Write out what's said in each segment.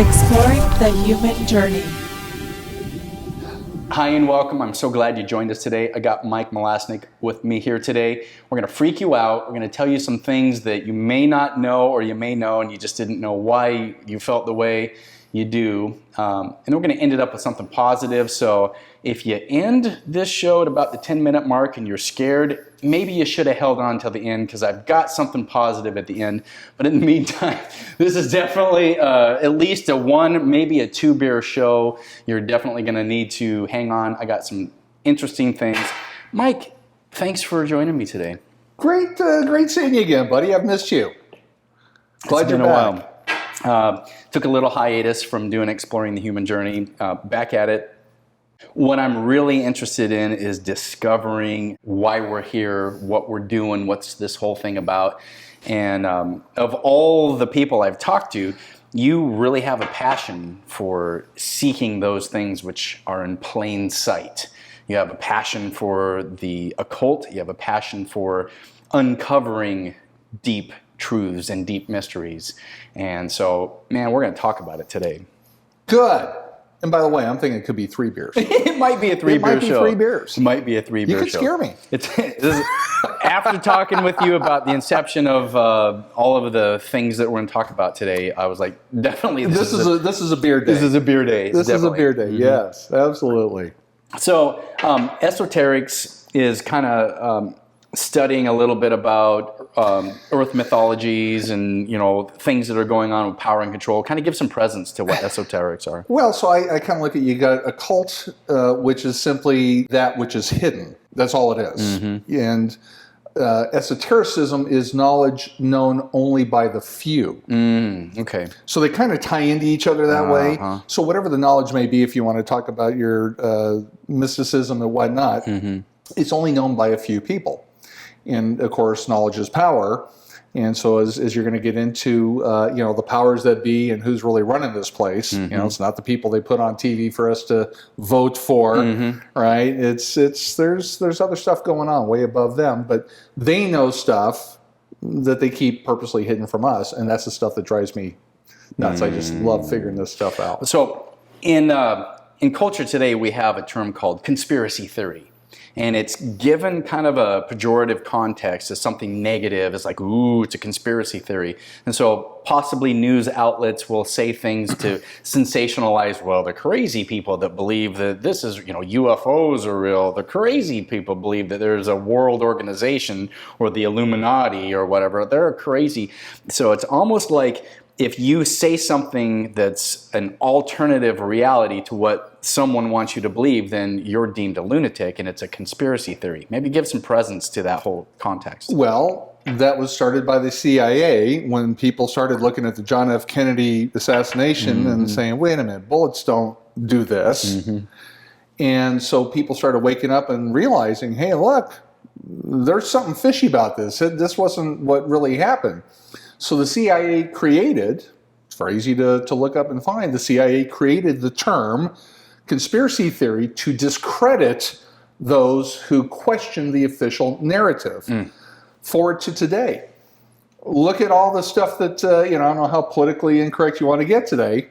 Exploring the human journey. Hi and welcome. I'm so glad you joined us today. I got Mike Malasnik with me here today. We're going to freak you out. We're going to tell you some things that you may not know or you may know and you just didn't know why you felt the way you do. And we're going to end it up with something positive. So if you end this show at about the 10-minute mark and you're scared, maybe you should have held on till the end because I've got something positive at the end. But in the meantime, this is definitely at least a 1, maybe a 2 beer show. You're definitely going to need to hang on. I got some interesting things. Mike, thanks for joining me today. Great seeing you again, buddy. I've missed you. Glad you're back. Took a little hiatus from doing Exploring the Human Journey. Back at it. What I'm really interested in is discovering why we're here, what we're doing, what's this whole thing about. And of all the people I've talked to, you really have a passion for seeking those things which are in plain sight. You have a passion for the occult. You have a passion for uncovering deep truths and deep mysteries. And so, man, we're going to talk about it today. Good. And by the way, I'm thinking it could be 3 beers. It might be a 3 beer show. It might be 3 beers. It might be a 3 beer show. You could scare me. After talking with you about the inception of all of the things that we're going to talk about today, I was like, definitely this is a beer day. This is a beer day. This is a beer day. Mm-hmm. Yes, absolutely. So esoterics is kind of studying a little bit about earth mythologies and, you know, things that are going on with power and control. Kind of give some presence to what esoterics are. Well, so I kind of look at, you got occult, which is simply that which is hidden. That's all it is. Mm-hmm. And esotericism is knowledge known only by the few. Okay. So they kind of tie into each other that way. So whatever the knowledge may be, if you want to talk about your mysticism and whatnot, mm-hmm. it's only known by a few people. And of course, knowledge is power. And so as you're going to get into, the powers that be and who's really running this place, mm-hmm. It's not the people they put on TV for us to vote for, mm-hmm. right? There's other stuff going on way above them, but they know stuff that they keep purposely hidden from us. And that's the stuff that drives me nuts. I just love figuring this stuff out. So in culture today, we have a term called conspiracy theory. And it's given kind of a pejorative context as something negative. It's like, ooh, it's a conspiracy theory. And so possibly news outlets will say things to sensationalize, well, the crazy people that believe that this is, UFOs are real. The crazy people believe that there's a world organization or the Illuminati or whatever. They're crazy. So it's almost like if you say something that's an alternative reality to what someone wants you to believe, then you're deemed a lunatic and it's a conspiracy theory. Maybe give some presence to that whole context. Well, that was started by the CIA when people started looking at the John F. Kennedy assassination mm-hmm. and saying, wait a minute, bullets don't do this. Mm-hmm. And so people started waking up and realizing, hey, look, there's something fishy about this. This wasn't what really happened. So the CIA created, it's very easy to look up and find, the CIA created the term conspiracy theory to discredit those who question the official narrative. Forward to today. Look at all the stuff that, I don't know how politically incorrect you want to get today,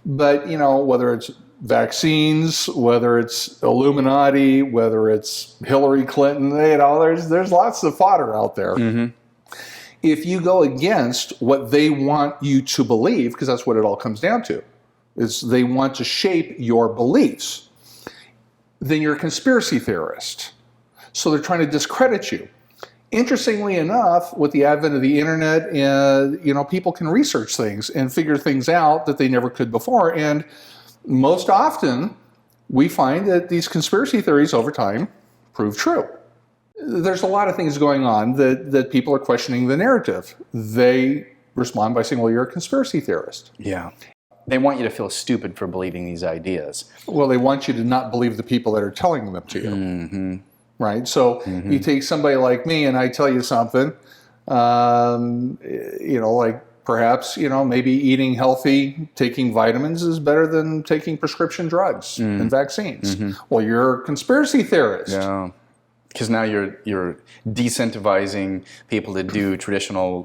but, whether it's vaccines, whether it's Illuminati, whether it's Hillary Clinton, there's lots of fodder out there. Mm-hmm. If you go against what they want you to believe, because that's what it all comes down to, is they want to shape your beliefs, then you're a conspiracy theorist. So they're trying to discredit you. Interestingly enough, with the advent of the internet, people can research things and figure things out that they never could before. And most often, we find that these conspiracy theories over time prove true. There's a lot of things going on that people are questioning the narrative. They respond by saying, well, you're a conspiracy theorist. Yeah. They want you to feel stupid for believing these ideas. Well, they want you to not believe the people that are telling them to you. Mm-hmm. Right? So mm-hmm. you take somebody like me and I tell you something, like perhaps, maybe eating healthy, taking vitamins is better than taking prescription drugs and vaccines. Mm-hmm. Well, you're a conspiracy theorist. Yeah. Because now you're decentivizing people to do traditional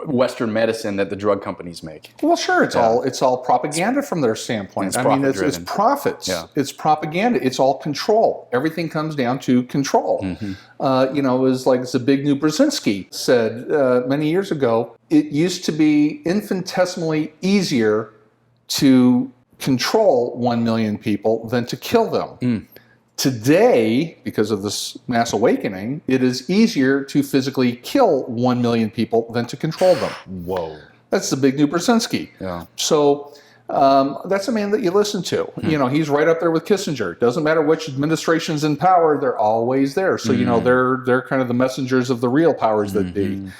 Western medicine that the drug companies make. Well, sure, it's all propaganda from their standpoint. It's it's profits. Yeah. It's propaganda. It's all control. Everything comes down to control. It was like Zbigniew Brzezinski said many years ago. It used to be infinitesimally easier to control 1 million people than to kill them. Today, because of this mass awakening, it is easier to physically kill 1 million people than to control them. Whoa. That's the big new Brzezinski. Yeah. So that's a man that you listen to. He's right up there with Kissinger. Doesn't matter which administration's in power, they're always there. So, they're kind of the messengers of the real powers that be.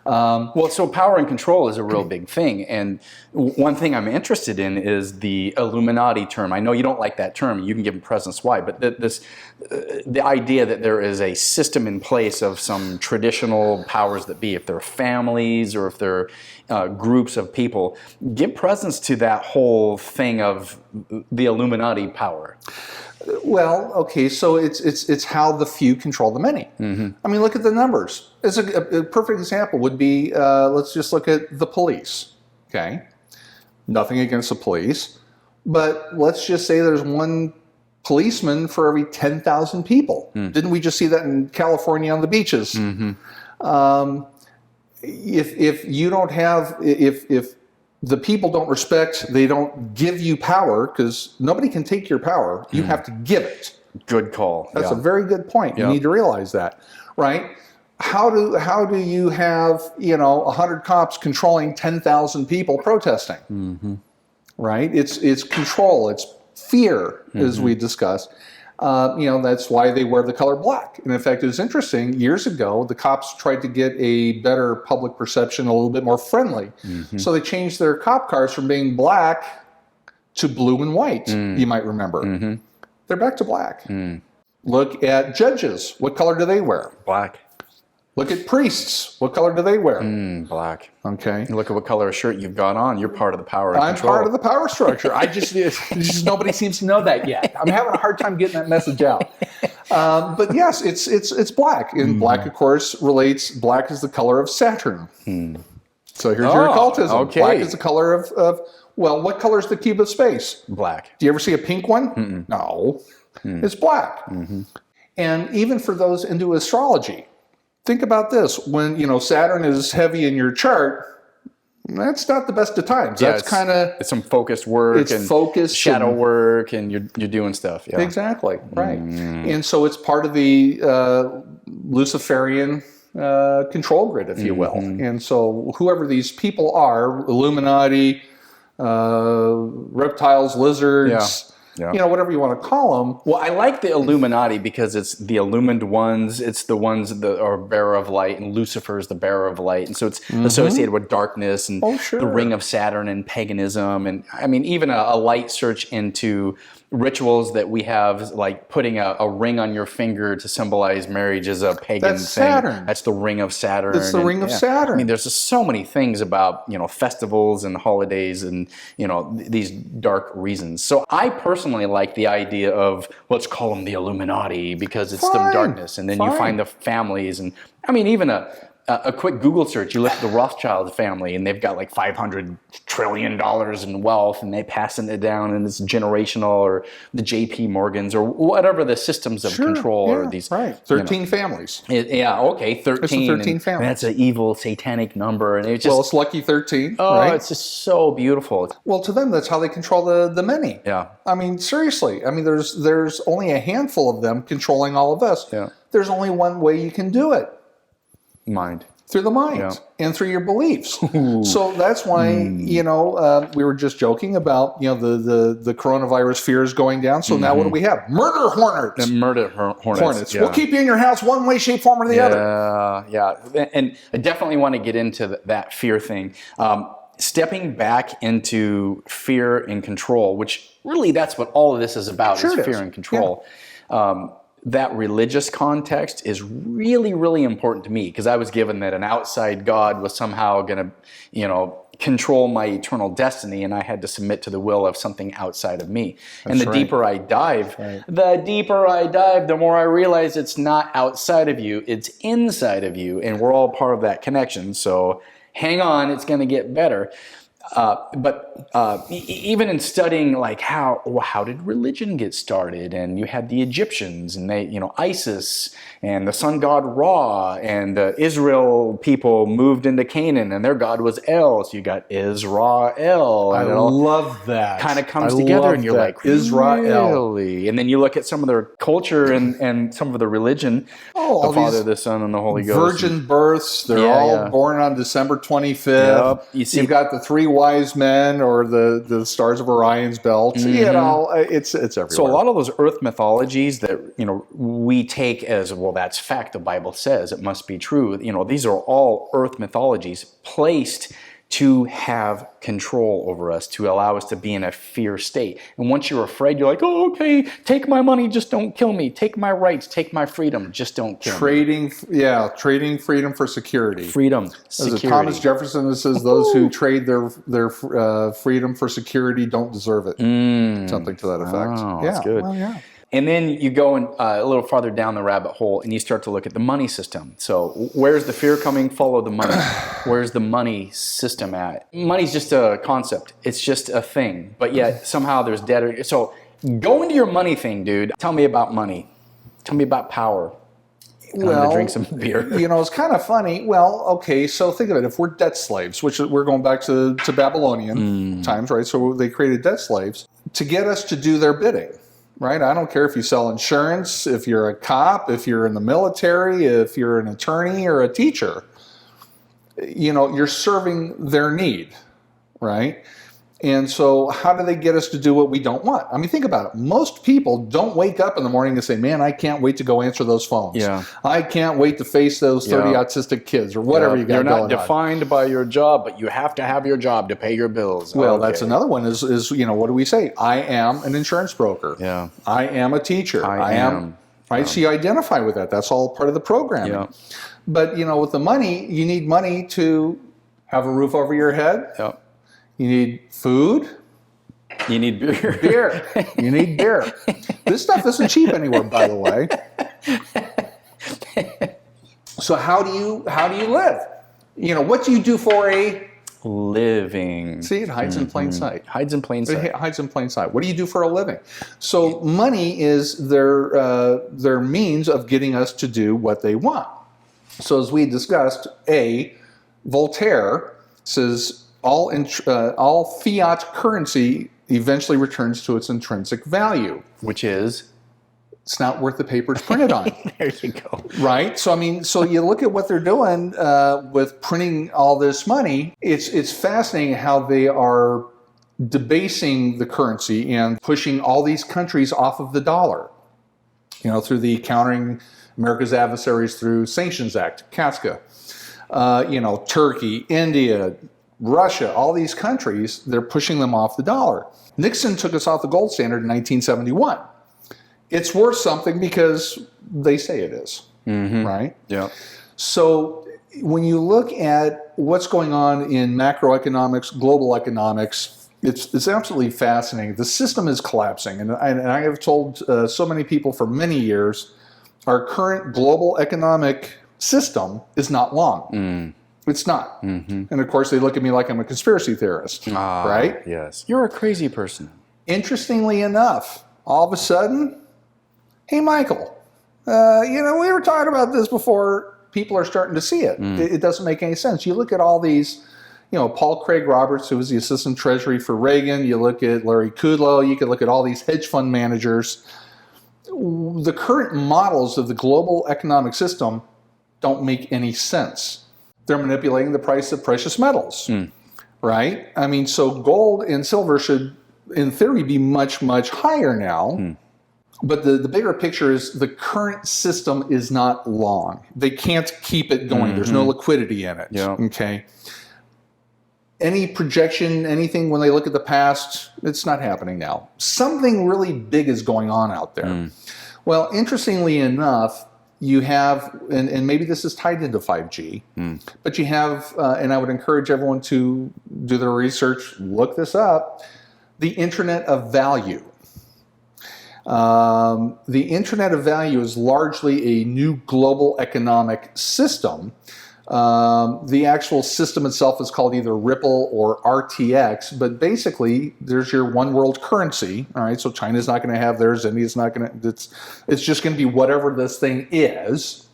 So power and control is a real big thing, and one thing I'm interested in is the Illuminati term. I know you don't like that term. You can give them presence why, but the idea that there is a system in place of some traditional powers that be, if they're families or if they're groups of people, give presence to that whole thing of the Illuminati power. Well, okay, so it's how the few control the many. I mean, look at the numbers. As a perfect example would be, let's just look at the police, okay? Nothing against the police, but let's just say there's one policeman for every 10,000 people. Didn't we just see that in California on the beaches? If you don't have, if the people don't respect, they don't give you power, because nobody can take your power. You have to give it. Good call. That's a very good point. You need to realize that, right? How do you have 100 cops controlling 10,000 people protesting? Right? It's control. It's fear, as we discussed. That's why they wear the color black. And in fact, it's interesting. Years ago, the cops tried to get a better public perception, a little bit more friendly. So they changed their cop cars from being black to blue and white, you might remember. They're back to black. Look at judges. What color do they wear? Black. Look at priests. What color do they wear? Black. Okay. Look at what color of shirt you've got on. You're part of the power and I'm control. part of the power structure. just nobody seems to know that yet. I'm having a hard time getting that message out. But yes, it's black. And black, of course, black is the color of Saturn. So here's your occultism. Okay. Black is the color of what color is the cube of space? Black. Do you ever see a pink one? No. It's black. And even for those into astrology, think about this. When, Saturn is heavy in your chart, that's not the best of times. Yeah, that's kind of... It's some focused work and focused shadow work, and you're doing stuff. Yeah. Exactly, right. And so it's part of the Luciferian control grid, if you will. And so whoever these people are, Illuminati, reptiles, lizards... whatever you want to call them. Well, I like the Illuminati because it's the illumined ones. It's the ones that are bearer of light, and Lucifer is the bearer of light. And so it's associated with darkness and the ring of Saturn and paganism. And I mean, even a light search into rituals that we have, like putting a ring on your finger to symbolize marriage, is a pagan thing. Saturn. That's the ring of Saturn. It's the ring of Saturn. I mean, there's just so many things about, festivals and holidays and, these dark reasons. So I personally like the idea of, let's call them the Illuminati, because it's the darkness. And then you find the families. And I mean, even a quick Google search, you look at the Rothschild family, and they've got like $500 trillion in wealth, and they passing it down, and it's generational, or the JP Morgans, or whatever the systems of control are. These 13 families. 13. It's 13 families. That's an evil, satanic number, and it's just it's lucky 13. Oh, right? It's just so beautiful. Well, to them, that's how they control the many. Yeah. I mean, seriously. I mean, there's only a handful of them controlling all of us. Yeah. There's only one way you can do it. Mind. Through the mind and through your beliefs. So that's why, we were just joking about, the coronavirus fears going down. So now what do we have? Murder hornets. Murder hornets. Yeah. We'll keep you in your house one way, shape, form, or the other. Yeah. And I definitely want to get into that fear thing. Stepping back into fear and control, which really that's what all of this is about, is fear and control. that religious context is really, really important to me, because I was given that an outside God was somehow going to, control my eternal destiny, and I had to submit to the will of something outside of me. And the deeper I dive, the more I realize it's not outside of you, it's inside of you, and we're all part of that connection. So hang on, it's going to get better. But even in studying, like how did religion get started? And you had the Egyptians, and they, Isis, and the sun god Ra, and the Israel people moved into Canaan, and their god was El. So you got Israel. I love that. Kind of comes together, and you're like, Israel. Really? And then you look at some of their culture and some of the religion. Oh, the Father, the Son, and the Holy Ghost. Virgin births. They're all born on December 25th. Yep. You've got the three wise men, or the stars of Orion's belt. It's everywhere. So a lot of those earth mythologies that we take as, well, that's fact, the Bible says it must be true. These are all earth mythologies placed to have control over us, to allow us to be in a fear state. And once you're afraid, you're like, oh, okay, take my money, just don't kill me. Take my rights, take my freedom, just don't kill me. Trading freedom for security. Freedom, security. As Thomas Jefferson that says, those who trade their freedom for security don't deserve it. Something to that effect. Oh, that's good. Well, yeah. And then you go a little farther down the rabbit hole, and you start to look at the money system. So where's the fear coming? Follow the money. Where's the money system at? Money's just a concept. It's just a thing. But yet somehow there's debt. So go into your money thing, dude. Tell me about money. Tell me about power. I'm going to drink some beer. It's kind of funny. Well, okay, so think of it. If we're debt slaves, which we're going back to Babylonian times, right? So they created debt slaves to get us to do their bidding. Right? I don't care if you sell insurance, if you're a cop, if you're in the military, if you're an attorney or a teacher. You're serving their need, right? And so how do they get us to do what we don't want? I mean, think about it. Most people don't wake up in the morning and say, man, I can't wait to go answer those phones. Yeah. I can't wait to face those 30 autistic kids or whatever you got going on. You're not defined by your job, but you have to have your job to pay your bills. Well, that's another one is what do we say? I am an insurance broker. Yeah. I am a teacher. I am. Right? So you identify with that. That's all part of the programming. Yeah. But, with the money, you need money to have a roof over your head. Yeah. You need food. You need beer. You need beer. This stuff isn't cheap anywhere, by the way. So how do you live? What do you do for a living? See, it hides in plain sight. Hides in plain sight. It hides in plain sight. What do you do for a living? So money is their means of getting us to do what they want. So as we discussed, Voltaire says, all fiat currency eventually returns to its intrinsic value. Which is? It's not worth the paper it's printed on. There you go. Right? So, you look at what they're doing with printing all this money. It's fascinating how they are debasing the currency and pushing all these countries off of the dollar. Through the Countering America's Adversaries Through Sanctions Act, CASCA. Turkey, India, Russia, all these countries, they're pushing them off the dollar. Nixon took us off the gold standard in 1971. It's worth something because they say it is, right? Yeah. So when you look at what's going on in macroeconomics, global economics, it's absolutely fascinating. The system is collapsing. And I have told so many people for many years, our current global economic system is not long. It's not. And of course, they look at me like I'm a conspiracy theorist, right? Yes. You're a crazy person. Interestingly enough, all of a sudden, hey, Michael, we were talking about this before. People are starting to see it. It doesn't make any sense. You look at all these, Paul Craig Roberts, who was the assistant treasury for Reagan. You look at Larry Kudlow. You could look at all these hedge fund managers. The current models of the global economic system don't make any sense. They're manipulating the price of precious metals, right? So gold and silver should, in theory, be much, much higher now. But the bigger picture is the current system is not long. They can't keep it going. There's no liquidity in it, okay? Any projection, anything when they look at the past, it's not happening now. Something really big is going on out there. Well, interestingly enough, you have, and maybe this is tied into 5G, but you have, and I would encourage everyone to do their research, look this up, the Internet of Value. The Internet of Value is largely a new global economic system. The actual system itself is called either Ripple or RTX, but basically there's your one world currency. All right, so China's not going to have theirs, India's not going to. It's just going to be whatever this thing is.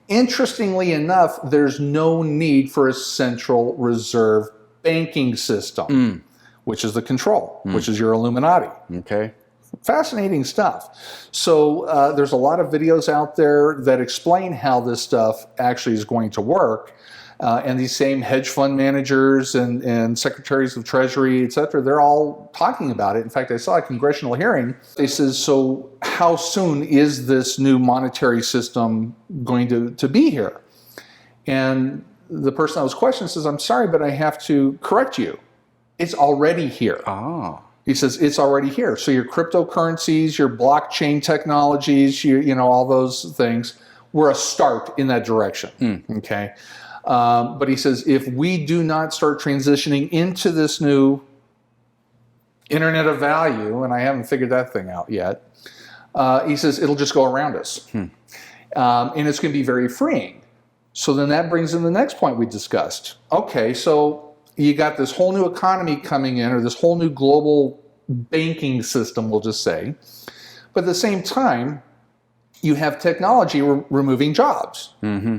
Interestingly enough, there's no need for a central reserve banking system, which is the control, which is your Illuminati. Okay. Fascinating stuff. So there's a lot of videos out there that explain how this stuff actually is going to work. And these same hedge fund managers and secretaries of treasury, et cetera, they're all talking about it. In fact, I saw a congressional hearing. They says, so how soon is this new monetary system going to be here? And the person I was questioning says, I'm sorry, but I have to correct you. It's already here. Ah. He says it's already here. So your cryptocurrencies, your blockchain technologies, you know, all those things were a start in that direction. Okay. But he says if we do not start transitioning into this new Internet of Value, and I haven't figured that thing out yet, he says it'll just go around us. And it's going to be very freeing. So then that brings in the next point we discussed. Okay, so you got this whole new economy coming in, or this whole new global banking system, we'll just say. But at the same time, you have technology removing jobs.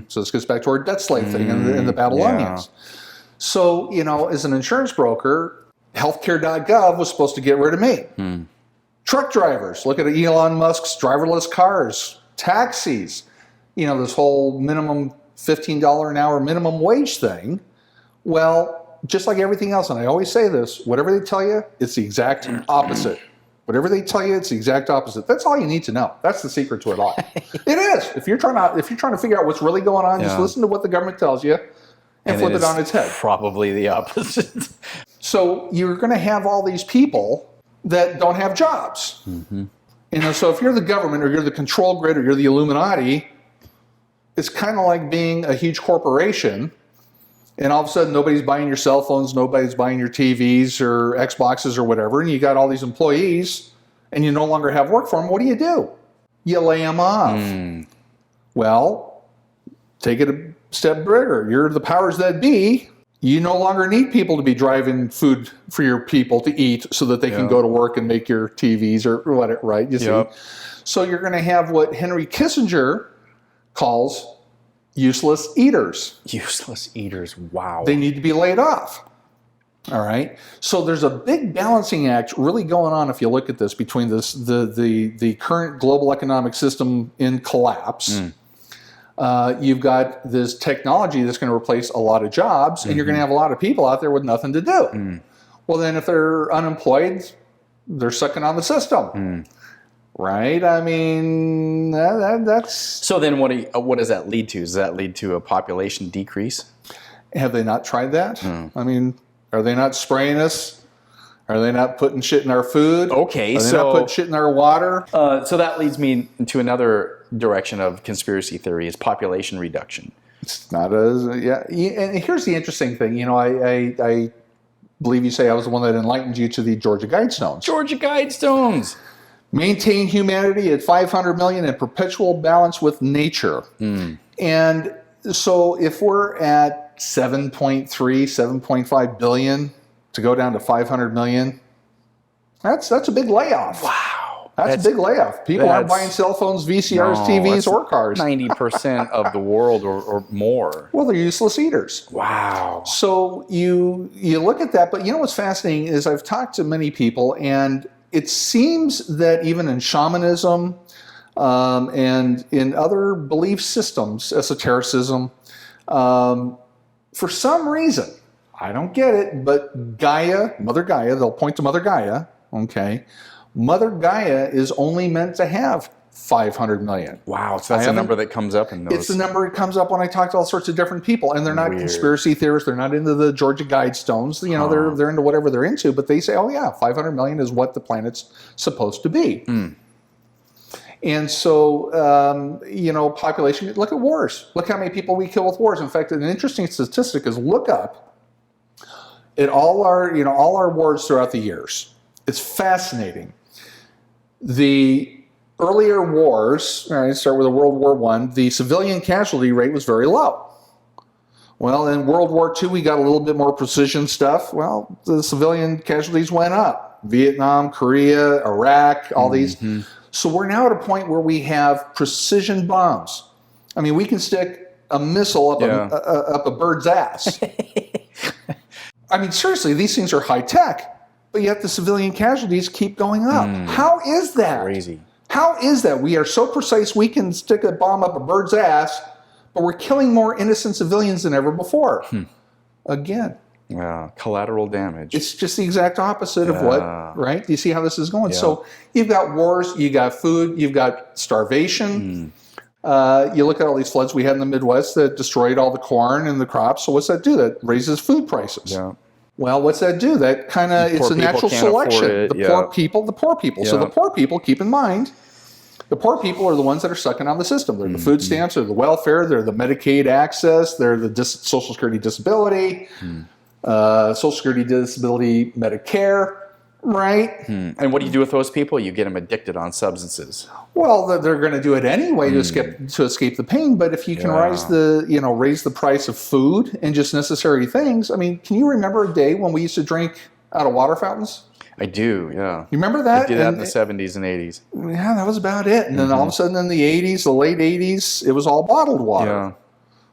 So this goes back to our debt slave thing and the Babylonians. Yeah. So, you know, as an insurance broker, healthcare.gov was supposed to get rid of me. Truck drivers, look at Elon Musk's driverless cars, taxis, you know, this whole minimum $15 an hour minimum wage thing. Well, just like everything else, and I always say this, whatever they tell you, it's the exact opposite. Whatever they tell you, it's the exact opposite. That's all you need to know. That's the secret to it all. It is. If you're trying to figure out what's really going on, just listen to what the government tells you and flip it on its head. Probably the opposite. So you're going to have all these people that don't have jobs. You know, so if you're the government or you're the control grid or you're the Illuminati, it's kind of like being a huge corporation. And all of a sudden, nobody's buying your cell phones, nobody's buying your TVs or Xboxes or whatever, and you got all these employees, and you no longer have work for them. What do? You lay them off. Well, take it a step bigger. You're the powers that be. You no longer need people to be driving food for your people to eat so that they can go to work and make your TVs or whatever, right? You see? So you're going to have what Henry Kissinger calls useless eaters. Useless eaters, wow. They need to be laid off. All right. So there's a big balancing act really going on if you look at this between the current global economic system in collapse. You've got this technology that's going to replace a lot of jobs, and you're going to have a lot of people out there with nothing to do. Well, then if they're unemployed, they're sucking on the system. Right? I mean, that's... So then what does that lead to? Does that lead to a population decrease? Have they not tried that? I mean, are they not spraying us? Are they not putting shit in our food? Okay, Are they not putting shit in our water? So that leads me to another direction of conspiracy theory is population reduction. It's not as... And here's the interesting thing. You know, I believe you say I was the one that enlightened you to the Georgia Guidestones. Georgia Guidestones! Maintain humanity at 500 million in perpetual balance with nature. And so if we're at 7.3, 7.5 billion to go down to 500 million, that's a big layoff. Wow. That's a big layoff. People aren't buying cell phones, VCRs, TVs, or cars. 90% of the world or more. Well, they're useless eaters. Wow. So you look at that, but you know what's fascinating is I've talked to many people, and it seems that even in shamanism and in other belief systems, esotericism, for some reason, I don't get it, but Gaia, Mother Gaia, they'll point to Mother Gaia, okay? Mother Gaia is only meant to have 500 million. Wow, so that's the number that comes up in those. It's the number that comes up when I talk to all sorts of different people, and they're not conspiracy theorists. They're not into the Georgia Guidestones. You know, they're into whatever they're into, but they say, oh yeah, 500 million is what the planet's supposed to be. And so, population, look at wars. Look how many people we kill with wars. In fact, an interesting statistic is look up at all our wars throughout the years. It's fascinating. The earlier wars, all right, start with World War I, the civilian casualty rate was very low. Well, in World War II, we got a little bit more precision stuff. Well, the civilian casualties went up. Vietnam, Korea, Iraq, all these. So we're now at a point where we have precision bombs. I mean, we can stick a missile up a bird's ass. I mean, seriously, these things are high tech, but yet the civilian casualties keep going up. How is that? Crazy. How is that? We are so precise we can stick a bomb up a bird's ass, but we're killing more innocent civilians than ever before. Again. Yeah, collateral damage. It's just the exact opposite of what, right? Do you see how this is going? So you've got wars, you got food, you've got starvation. You look at all these floods we had in the Midwest that destroyed all the corn and the crops. So what's that do? That raises food prices. Yeah. Well, what's that do? That kind of, it's a natural selection. The poor people. So the poor people, keep in mind, the poor people are the ones that are sucking on the system. They're the food stamps, they're the welfare, they're the Medicaid access, they're the Social Security disability, Social Security disability, Medicare, right? And what do you do with those people? You get them addicted on substances. Well, they're going to do it anyway to escape the pain. But if you can raise the price of food and just necessary things, I mean, can you remember a day when we used to drink out of water fountains? I do, yeah. You remember that? I did that in the 70s and 80s. Yeah, that was about it. And then all of a sudden in the 80s, the late 80s, it was all bottled water. Yeah.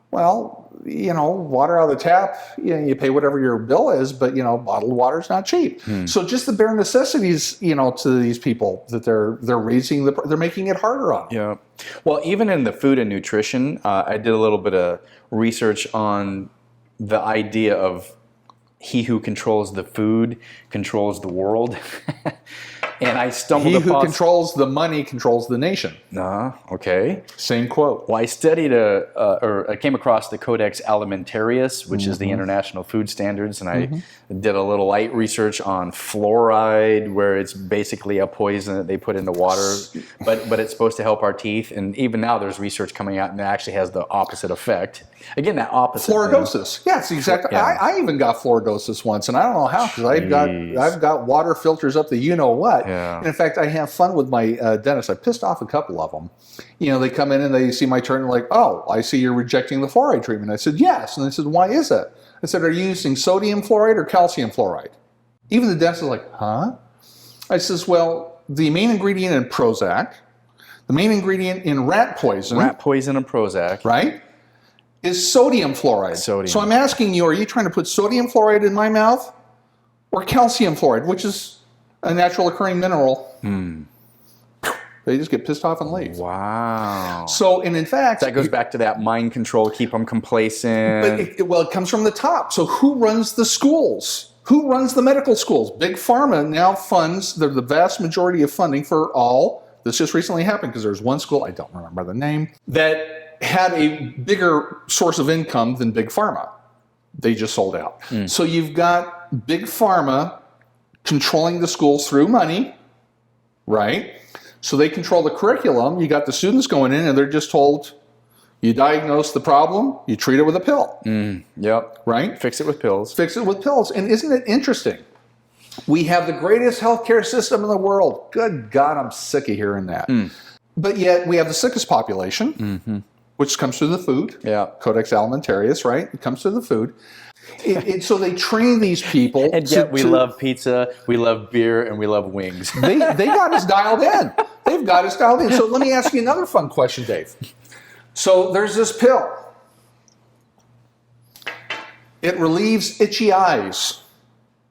Well, water out of the tap, you pay whatever your bill is, but, bottled water is not cheap. So just the bare necessities, to these people that they're raising, they're making it harder on them. Yeah. Well, even in the food and nutrition, I did a little bit of research on the idea of he who controls the food controls the world. And I stumbled upon... He who controls the money controls the nation. Okay. Same quote. Well, I studied I came across the Codex Alimentarius, which is the international food standards, and I did a little light research on fluoride, where it's basically a poison that they put in the water, but it's supposed to help our teeth. And even now, there's research coming out, and it actually has the opposite effect. Again, that opposite fluoridosis. Thing. Yeah, it's exactly. Yeah. I even got fluoridosis once, and I don't know how, because I've got water filters up the you-know-what. Yeah. And in fact, I have fun with my dentist. I pissed off a couple of them. They come in and they see my turn and they're like, oh, I see you're rejecting the fluoride treatment. I said, yes. And they said, why is that? I said, are you using sodium fluoride or calcium fluoride? Even the dentist is like, huh? I says, well, the main ingredient in Prozac, the main ingredient in rat poison and Prozac, right, is sodium fluoride. So I'm asking you, are you trying to put sodium fluoride in my mouth or calcium fluoride, which is a natural occurring mineral? They just get pissed off and leave. Wow. So, and in fact... That goes back to that mind control, keep them complacent. But it comes from the top. So who runs the schools? Who runs the medical schools? Big Pharma now funds the vast majority of funding for all. This just recently happened because there's one school, I don't remember the name, that had a bigger source of income than Big Pharma. They just sold out. So you've got Big Pharma controlling the schools through money, right? So they control the curriculum. You got the students going in and they're just told, you diagnose the problem, you treat it with a pill. Yep. Right? Fix it with pills. Fix it with pills. And isn't it interesting? We have the greatest healthcare system in the world. Good God, I'm sick of hearing that. But yet we have the sickest population, which comes through the food. Yeah. Codex Alimentarius, right? It comes through the food. So they train these people. And yet we love pizza, we love beer, and we love wings. They got us dialed in. They've got us dialed in. So let me ask you another fun question, Dave. So there's this pill. It relieves itchy eyes,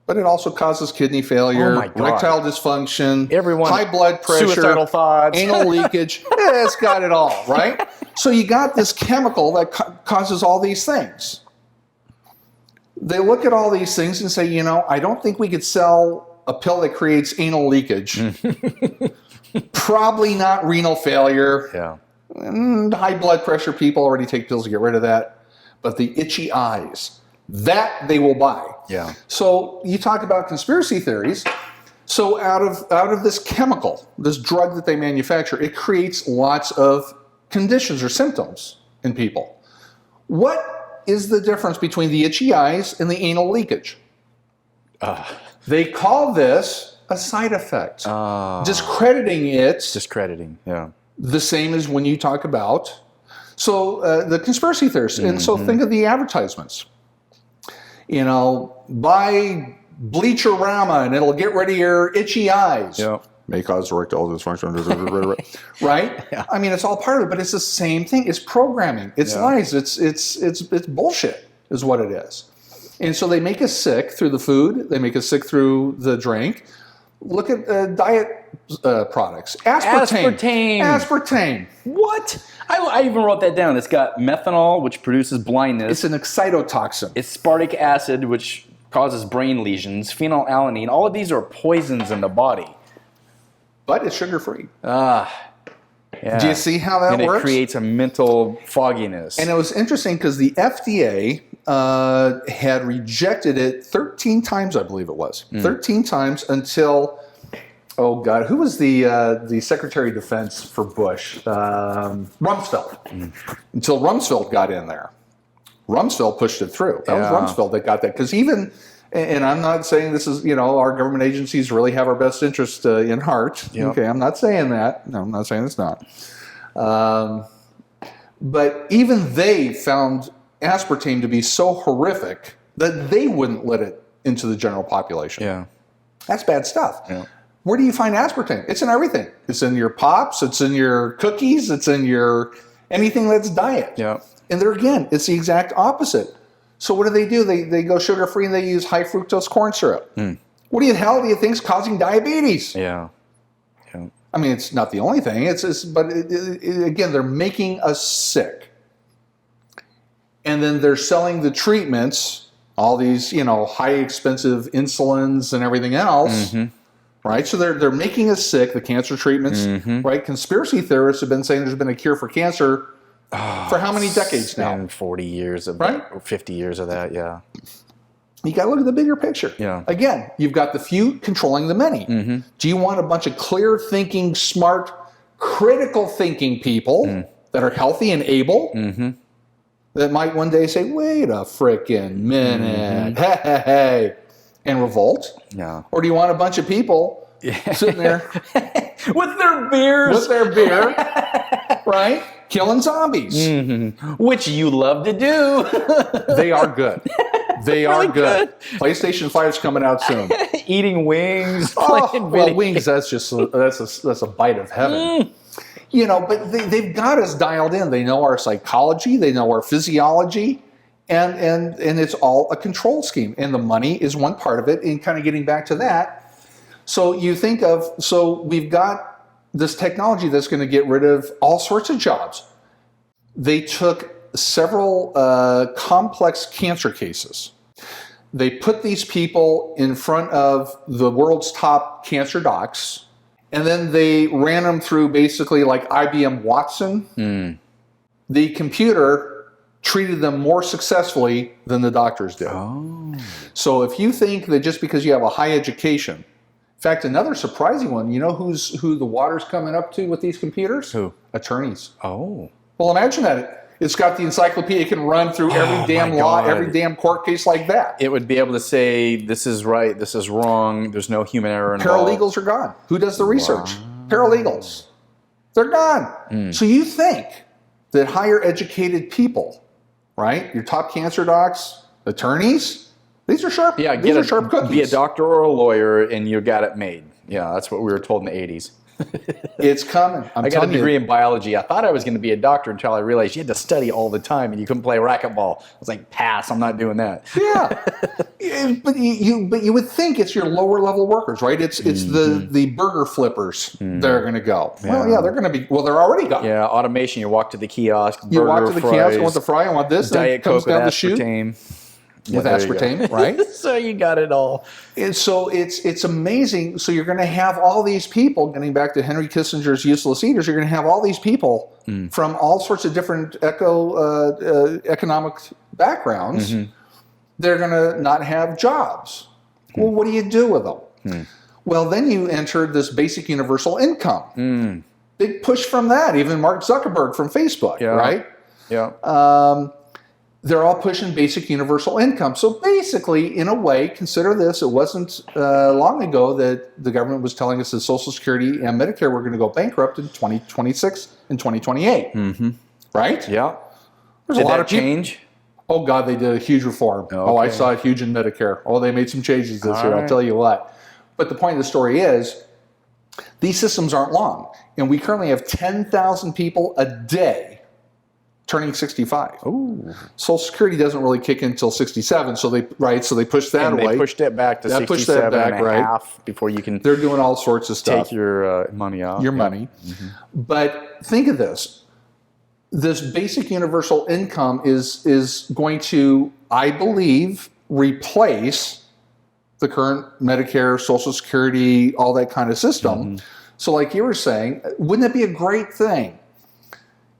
but it also causes kidney failure, erectile dysfunction, high blood pressure, suicidal thoughts, anal leakage. It's got it all, right? So you got this chemical that causes all these things. They look at all these things and say, I don't think we could sell a pill that creates anal leakage. Probably not renal failure. Yeah. High blood pressure people already take pills to get rid of that. But the itchy eyes, that they will buy. Yeah. So you talk about conspiracy theories. So out of this chemical, this drug that they manufacture, it creates lots of conditions or symptoms in people. What is the difference between the itchy eyes and the anal leakage? They call this a side effect. Discrediting it. Discrediting, yeah. The same as when you talk about, the conspiracy theorists. And so think of the advertisements. You know, buy Bleacher-Rama and it'll get rid of your itchy eyes. Yeah. May cause erectile dysfunction. Right? Yeah. I mean, it's all part of it, but it's the same thing. It's programming. It's lies. It's bullshit is what it is. And so they make us sick through the food. They make us sick through the drink. Look at diet products. Aspartame. What? I even wrote that down. It's got methanol, which produces blindness. It's an excitotoxin. Aspartic acid, which causes brain lesions. Phenylalanine. All of these are poisons in the body. But it's sugar-free. Yeah. Do you see how that works? And it creates a mental fogginess. And it was interesting because the FDA had rejected it 13 times, I believe it was. 13 times until, oh God, who was the Secretary of Defense for Bush? Rumsfeld. Until Rumsfeld got in there. Rumsfeld pushed it through. That was Rumsfeld that got that. Because even, and I'm not saying this is, our government agencies really have our best interest in heart. Yep. Okay, I'm not saying that. No, I'm not saying it's not. But even they found aspartame to be so horrific that they wouldn't let it into the general population. Yeah. That's bad stuff. Yeah. Where do you find aspartame? It's in everything. It's in your pops, it's in your cookies, it's in your anything that's diet. Yeah. And there again, it's the exact opposite. So what do? They go sugar-free and they use high fructose corn syrup. What the hell do you think is causing diabetes? Yeah. I mean, it's not the only thing. But again, they're making us sick. And then they're selling the treatments, all these, high expensive insulins and everything else, right? So they're making us sick, the cancer treatments, right? Conspiracy theorists have been saying there's been a cure for cancer for how many decades now? 40 years of right? or 50 years of that, yeah. You got to look at the bigger picture. Yeah. Again, you've got the few controlling the many. Do you want a bunch of clear thinking, smart, critical thinking people that are healthy and able that might one day say, wait a frickin' minute, hey, and revolt? Yeah. Or do you want a bunch of people sitting there with their beers? With their beer, right? Killing zombies. Which you love to do. They are good. They are really good. PlayStation 5 is coming out soon. Eating wings, playing video well, wings, that's a bite of heaven. But they've got us dialed in. They know our psychology, they know our physiology, and it's all a control scheme. And the money is one part of it. And kind of getting back to that, so you think of, we've got this technology that's going to get rid of all sorts of jobs. They took several complex cancer cases. They put these people in front of the world's top cancer docs, and then they ran them through basically like IBM Watson. The computer treated them more successfully than the doctors did. So if you think that just because you have a high education, in fact, another surprising one, you know who the water's coming up to with these computers? Who? Attorneys. Oh. Well, imagine that. It's got the encyclopedia. It can run through every damn law, every damn court case like that. It would be able to say, this is right, this is wrong, there's no human error involved. Paralegals are gone. Who does the research? Paralegals. They're gone. So you think that higher educated people, right, your top cancer docs, attorneys, these are sharp. Yeah, these are sharp cookies. Be a doctor or a lawyer and you got it made. Yeah, that's what we were told in the 80s. It's coming. I got a degree in biology. I thought I was going to be a doctor until I realized you had to study all the time and you couldn't play racquetball. I was like, pass, I'm not doing that. Yeah. But you would think it's your lower level workers, right? It's the burger flippers that are going to go. Yeah. Well, yeah, they're going to be, well, they're already gone. Yeah, automation. You walk to the kiosk, You burger, walk to the fries, kiosk, I want the fry, I want this, Diet and it comes Coke with down the chute. aspartame. With there you go. aspartame, right? So you got it all. And so it's amazing. So you're going to have all these people, getting back to Henry Kissinger's useless eaters, you're going to have all these people from all sorts of different economic backgrounds. They're going to not have jobs. Well, what do you do with them? Well, then you entered this basic universal income. Big push from that. Even Mark Zuckerberg from Facebook, right? Yeah. They're all pushing basic universal income. So basically, in a way, consider this. It wasn't long ago that the government was telling us that Social Security and Medicare were going to go bankrupt in 2026 and 2028. Right? Yeah. There's Did a lot that of people. change? Oh, God, they did a huge reform. Oh, I saw it huge in Medicare. Oh, they made some changes this year. right. I'll tell you what. But the point of the story is, these systems aren't long. And we currently have 10,000 people a day turning 65. Ooh. Social Security doesn't really kick in until 67, so they pushed that And away. they pushed it back to 67 and a half before you can They're doing all sorts of stuff. take your money out. Your money. But think of this. This basic universal income is going to, I believe, replace the current Medicare, Social Security, all that kind of system. So like you were saying, wouldn't it be a great thing?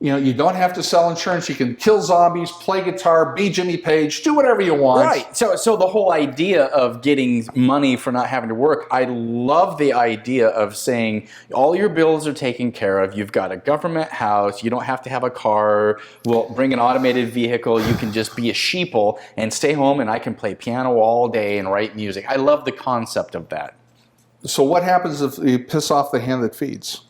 You know, you don't have to sell insurance. You can kill zombies, play guitar, be Jimmy Page, do whatever you want. Right. So the whole idea of getting money for not having to work, I love the idea of saying all your bills are taken care of. You've got a government house. You don't have to have a car. We'll bring an automated vehicle. You can just be a sheeple and stay home, and I can play piano all day and write music. I love the concept of that. So what happens if you piss off the hand that feeds?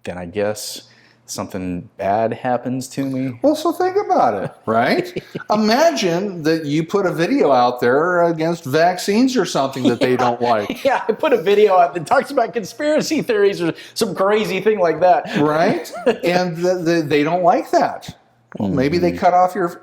Then I guess something bad happens to me. Well, so think about it, right? Imagine that you put a video out there against vaccines or something that they don't like. Yeah, I put a video out that talks about conspiracy theories or some crazy thing like that. Right? And they don't like that. Well, maybe they cut off your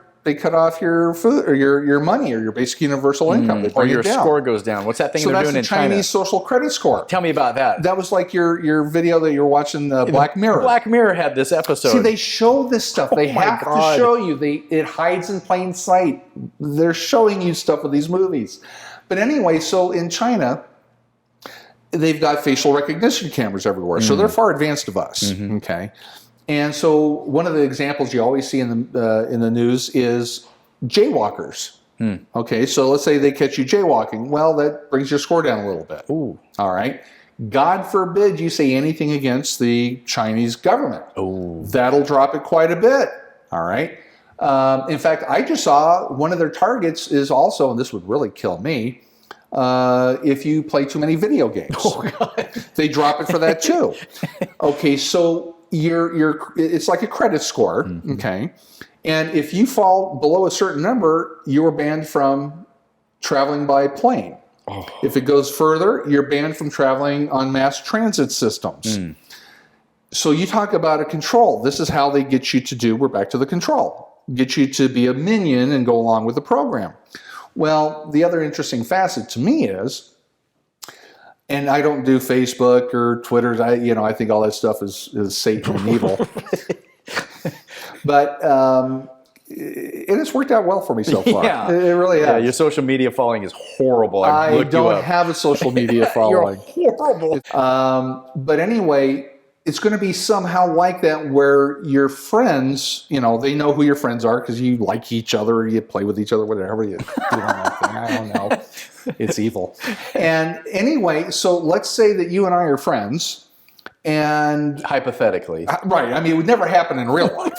food or your money or your basic universal income. They Or bring your it down. score goes down. What's that thing So they're that's doing the in China? Chinese social credit score. Tell me about that. That was like your video that you're watching, Black Mirror. Black Mirror had this episode. See, they show this stuff. They my have God. to show you. It hides in plain sight. They're showing you stuff with these movies. But anyway, so in China, they've got facial recognition cameras everywhere. So they're far advanced of us. Okay. And so one of the examples you always see in the news is jaywalkers. Okay, so let's say they catch you jaywalking. Well, that brings your score down a little bit. Ooh. All right. God forbid you say anything against the Chinese government. Ooh. That'll drop it quite a bit. All right. In fact, I just saw one of their targets is also, and this would really kill me, if you play too many video games. Oh, God. They drop it for that too. Okay, so it's like a credit score. Okay. And if you fall below a certain number, you are banned from traveling by plane. Oh. If it goes further, you're banned from traveling on mass transit systems. So you talk about a control. This is how they get you to do, we're back to the control, get you to be a minion and go along with the program. Well, the other interesting facet to me is, and I don't do Facebook or Twitter, I think all that stuff is Satan and evil. But it has worked out well for me so far. Yeah. It really has. Yeah, your social media following is horrible. I looked you don't up. have a social media following. You're horrible. But anyway, it's going to be somehow like that where your friends, they know who your friends are because you like each other or you play with each other, whatever you do on that thing. I don't know. It's evil. And anyway, so let's say that you and I are friends. And hypothetically, right. I mean, it would never happen in real life.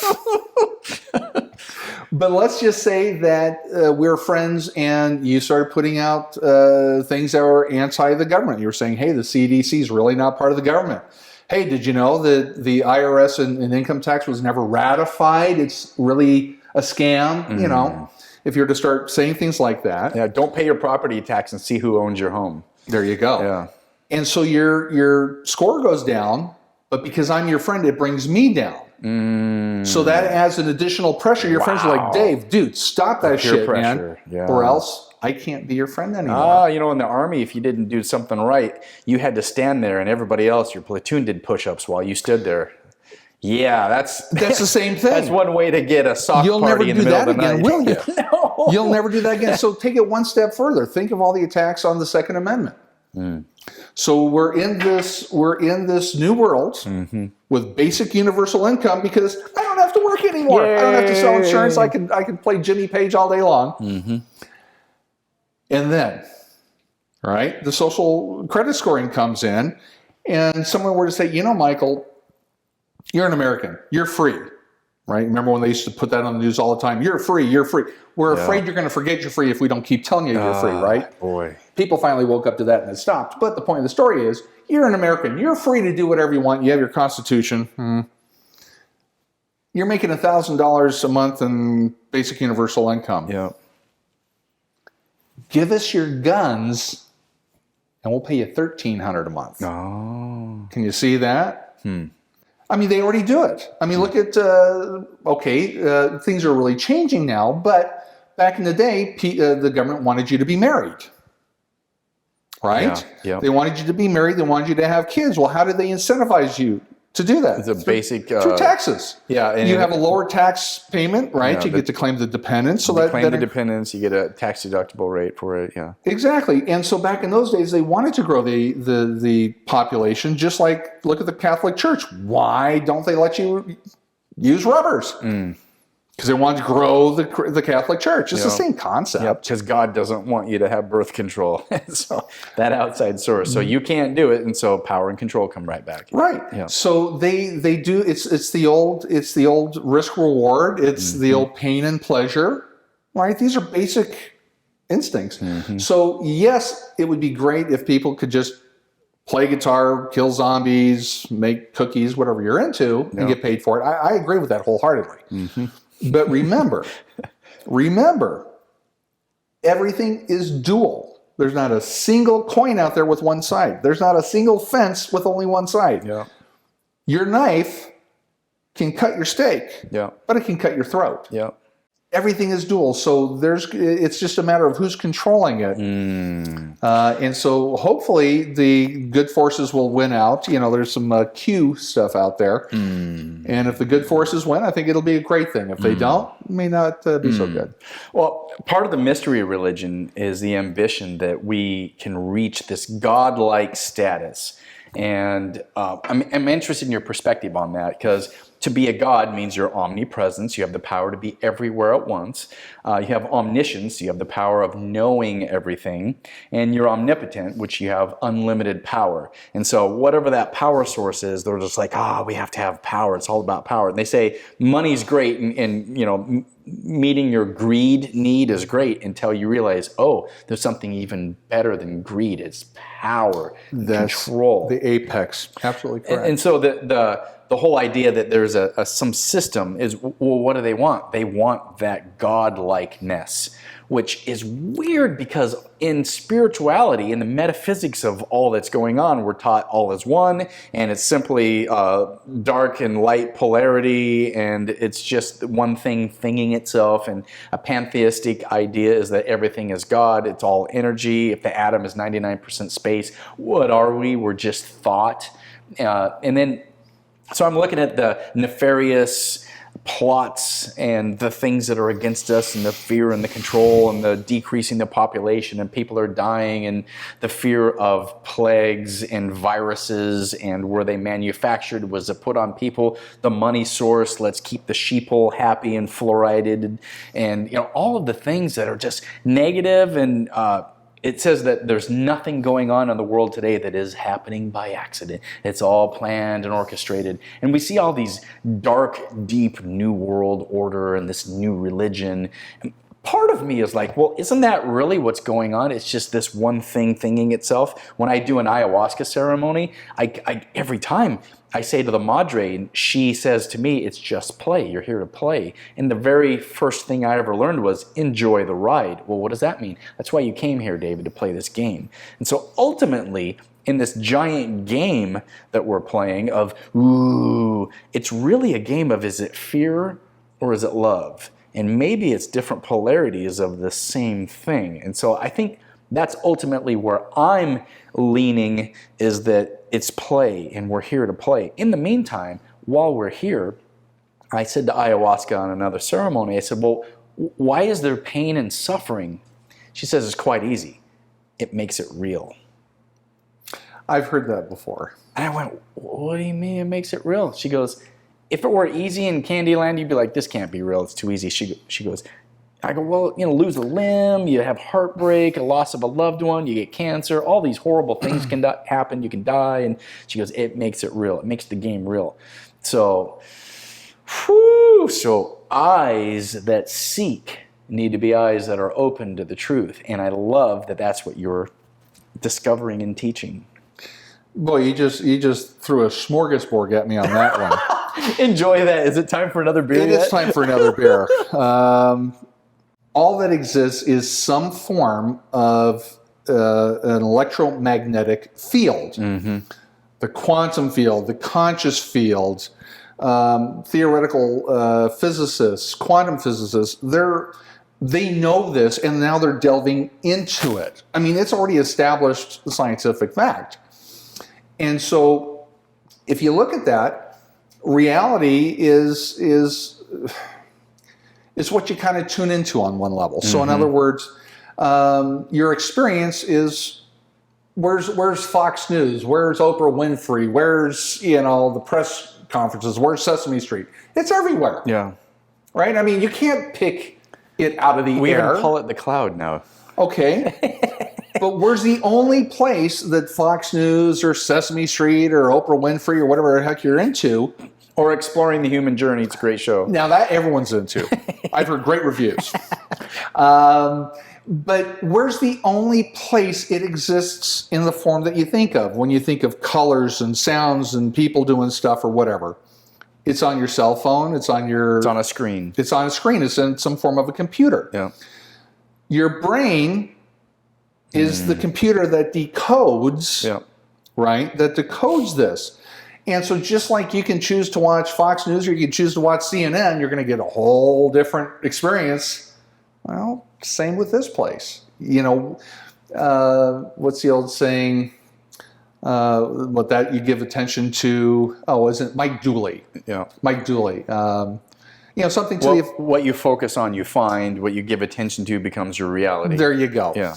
But let's just say that we're friends and you started putting out things that were anti the government. You were saying, hey, the CDC is really not part of the government. Hey, did you know that the IRS and income tax was never ratified? It's really a scam, if you're to start saying things like that. Yeah, don't pay your property tax and see who owns your home. There you go. Yeah. And so your score goes down, but because I'm your friend, it brings me down. So that adds an additional pressure. Your friends are like, Dave, dude, stop that shit, pressure. man. Yeah. Or else I can't be your friend anymore. In the Army, if you didn't do something right, you had to stand there and everybody else, your platoon did push-ups while you stood there. Yeah, that's the same thing. That's one way to get a sock You'll party never in the do middle that of the again, night. will you? No. You'll never do that again. So take it one step further. Think of all the attacks on the Second Amendment. So we're in this new world with basic universal income because I don't have to work anymore. Yay. I don't have to sell insurance. I can play Jimmy Page all day long. And then, right? The social credit scoring comes in, and someone were to say, Michael, you're an American, you're free, right? Remember when they used to put that on the news all the time? You're free, you're free. We're afraid you're going to forget you're free if we don't keep telling you you're free, right? Boy. People finally woke up to that and it stopped. But the point of the story is, you're an American, you're free to do whatever you want, you have your Constitution. You're making $1,000 a month in basic universal income. Yeah. Give us your guns, and we'll pay you $1,300 a month. Oh. Can you see that? I mean, they already do it. I mean, look at, things are really changing now, but back in the day, the government wanted you to be married, right? Yeah. They wanted you to be married. They wanted you to have kids. Well, how did they incentivize you to do that? It's a basic... through taxes. Yeah. And you have a lower tax payment, right? You get to claim the dependents. So you claim the dependents, you get a tax deductible rate for it, yeah. Exactly. And so back in those days, they wanted to grow the population, just like, look at the Catholic Church. Why don't they let you use rubbers? Because they wanted to grow the Catholic Church. It's the same concept. Yep, because God doesn't want you to have birth control. So that outside source. So you can't do it, and so power and control come right back. Right. Yeah. So they do. It's the old risk reward. It's the old pain and pleasure. Right. These are basic instincts. So yes, it would be great if people could just play guitar, kill zombies, make cookies, whatever you're into, and get paid for it. I agree with that wholeheartedly. But remember, everything is dual. There's not a single coin out there with one side. There's not a single fence with only one side. Yeah. Your knife can cut your steak, but it can cut your throat. Yeah. Everything is dual, so it's just a matter of who's controlling it. And so hopefully the good forces will win out. There's some Q stuff out there. And if the good forces win, I think it'll be a great thing. If they don't, it may not be so good. Well, part of the mystery of religion is the ambition that we can reach this godlike status. And I'm interested in your perspective on that, because to be a god means you're omnipresent. You have the power to be everywhere at once. You have omniscience. You have the power of knowing everything. And you're omnipotent, which you have unlimited power. And so whatever that power source is, they're just like, we have to have power. It's all about power. And they say money's great, and meeting your greed need is great until you realize, there's something even better than greed. It's power, control. The apex. Absolutely correct. And so the whole idea that there's some system is, well, what do they want? They want that godlikeness, which is weird because in spirituality, in the metaphysics of all that's going on, we're taught all is one, and it's simply dark and light polarity, and it's just one thing thinging itself, and a pantheistic idea is that everything is God, it's all energy. If the atom is 99% space, what are we? We're just thought. So I'm looking at the nefarious plots and the things that are against us, and the fear and the control and the decreasing the population, and people are dying, and the fear of plagues and viruses, and were they manufactured? Was it put on people? The money source, let's keep the sheeple happy and fluoridated, and all of the things that are just negative. And it says that there's nothing going on in the world today that is happening by accident. It's all planned and orchestrated. And we see all these dark, deep new world order and this new religion. And part of me is like, well, isn't that really what's going on? It's just this one thing thinging itself. When I do an ayahuasca ceremony, I every time I say to the madre, and she says to me, it's just play. You're here to play. And the very first thing I ever learned was enjoy the ride. Well, what does that mean? That's why you came here, David, to play this game. And so ultimately, in this giant game that we're playing of, it's really a game of, is it fear or is it love? And maybe it's different polarities of the same thing. And so I think that's ultimately where I'm leaning, is that it's play and we're here to play. In the meantime, while we're here, I said to ayahuasca on another ceremony, I said, well, why is there pain and suffering? She says it's quite easy. It makes it real. I've heard that before. And I went, what do you mean it makes it real? She goes, if it were easy in Candyland, you'd be like, this can't be real. It's too easy. She goes, I go, well, lose a limb, you have heartbreak, a loss of a loved one, you get cancer, all these horrible things can happen, you can die. And she goes, it makes it real. It makes the game real. So, so eyes that seek need to be eyes that are open to the truth. And I love that that's what you're discovering and teaching. Boy, you just threw a smorgasbord at me on that one. Enjoy that. Is it time for another beer? It is time for another beer. All that exists is some form of an electromagnetic field. Mm-hmm. The quantum field, the conscious field, theoretical physicists, quantum physicists, they know this, and now they're delving into it. I mean, it's already established scientific fact. And so if you look at that, reality is what you kind of tune into on one level. So in other words, your experience is where's Fox News, where's Oprah Winfrey, where's the press conferences, where's Sesame Street? It's everywhere. Yeah. Right? I mean, you can't pick it out of the air. We even call it the cloud now. Okay. But where's the only place that Fox News or Sesame Street or Oprah Winfrey or whatever the heck you're into? Or Exploring the Human Journey. It's a great show. Now that everyone's into. I've heard great reviews. But where's the only place it exists in the form that you think of when you think of colors and sounds and people doing stuff or whatever? It's on your cell phone. It's on a screen. It's on a screen. It's in some form of a computer. Yeah. Your brain is the computer that decodes, right? That decodes this. And so just like you can choose to watch Fox News or you can choose to watch CNN, you're going to get a whole different experience. Well, same with this place. What's the old saying? You give attention to, isn't it Mike Dooley? Yeah. Mike Dooley. Something to what you focus on, you find. What you give attention to becomes your reality. There you go. Yeah.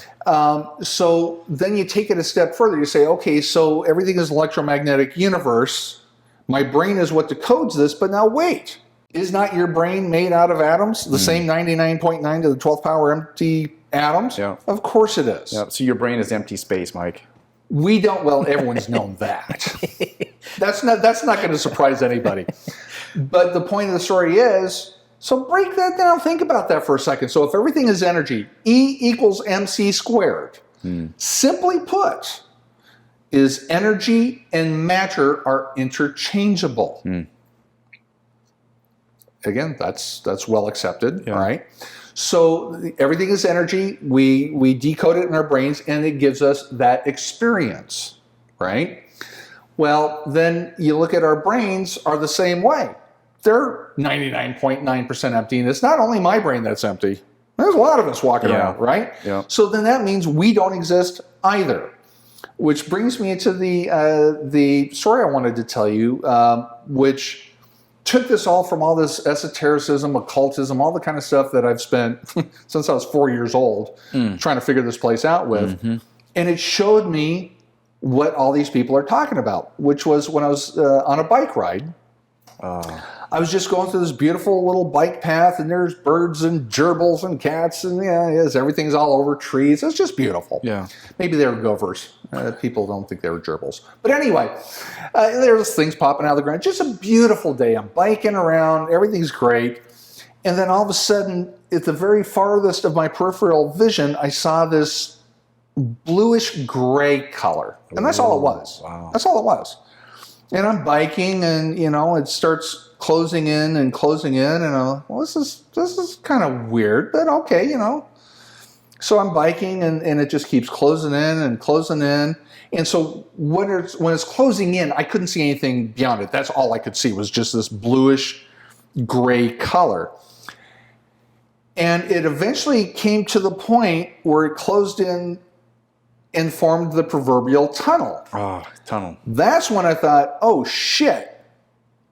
So then you take it a step further. You say, okay, so everything is an electromagnetic universe. My brain is what decodes this, but now wait. Is not your brain made out of atoms? The same 99.9 to the 12th power empty atoms? Yeah. Of course it is. Yeah. So your brain is empty space, Mike. We don't, well, everyone's known that. That's not going to surprise anybody. But the point of the story is, so break that down. Think about that for a second. So if everything is energy, E equals mc squared. Simply put, is energy and matter are interchangeable. Again, that's well accepted, right? So everything is energy. We decode it in our brains, and it gives us that experience, right? Well, then you look at our brains are the same way. They're 99.9% empty, and it's not only my brain that's empty. There's a lot of us walking around, right? Yeah. So then that means we don't exist either. Which brings me to the story I wanted to tell you, which took this all from all this esotericism, occultism, all the kind of stuff that I've spent since I was 4 years old trying to figure this place out with. And it showed me what all these people are talking about, which was when I was on a bike ride. I was just going through this beautiful little bike path, and there's birds and gerbils and cats, and everything's all over trees. It's just beautiful. Yeah. Maybe they were gophers. People don't think they were gerbils. But anyway, there's things popping out of the ground. Just a beautiful day. I'm biking around. Everything's great. And then all of a sudden, at the very farthest of my peripheral vision, I saw this bluish gray color. And that's all it was. Wow. That's all it was. And I'm biking, and it starts closing in, and I'm like, well, this is kind of weird, but okay, So I'm biking, and it just keeps closing in and closing in. And so when it's closing in, I couldn't see anything beyond it. That's all I could see was just this bluish gray color. And it eventually came to the point where it closed in and formed the proverbial tunnel. Tunnel. That's when I thought, oh shit,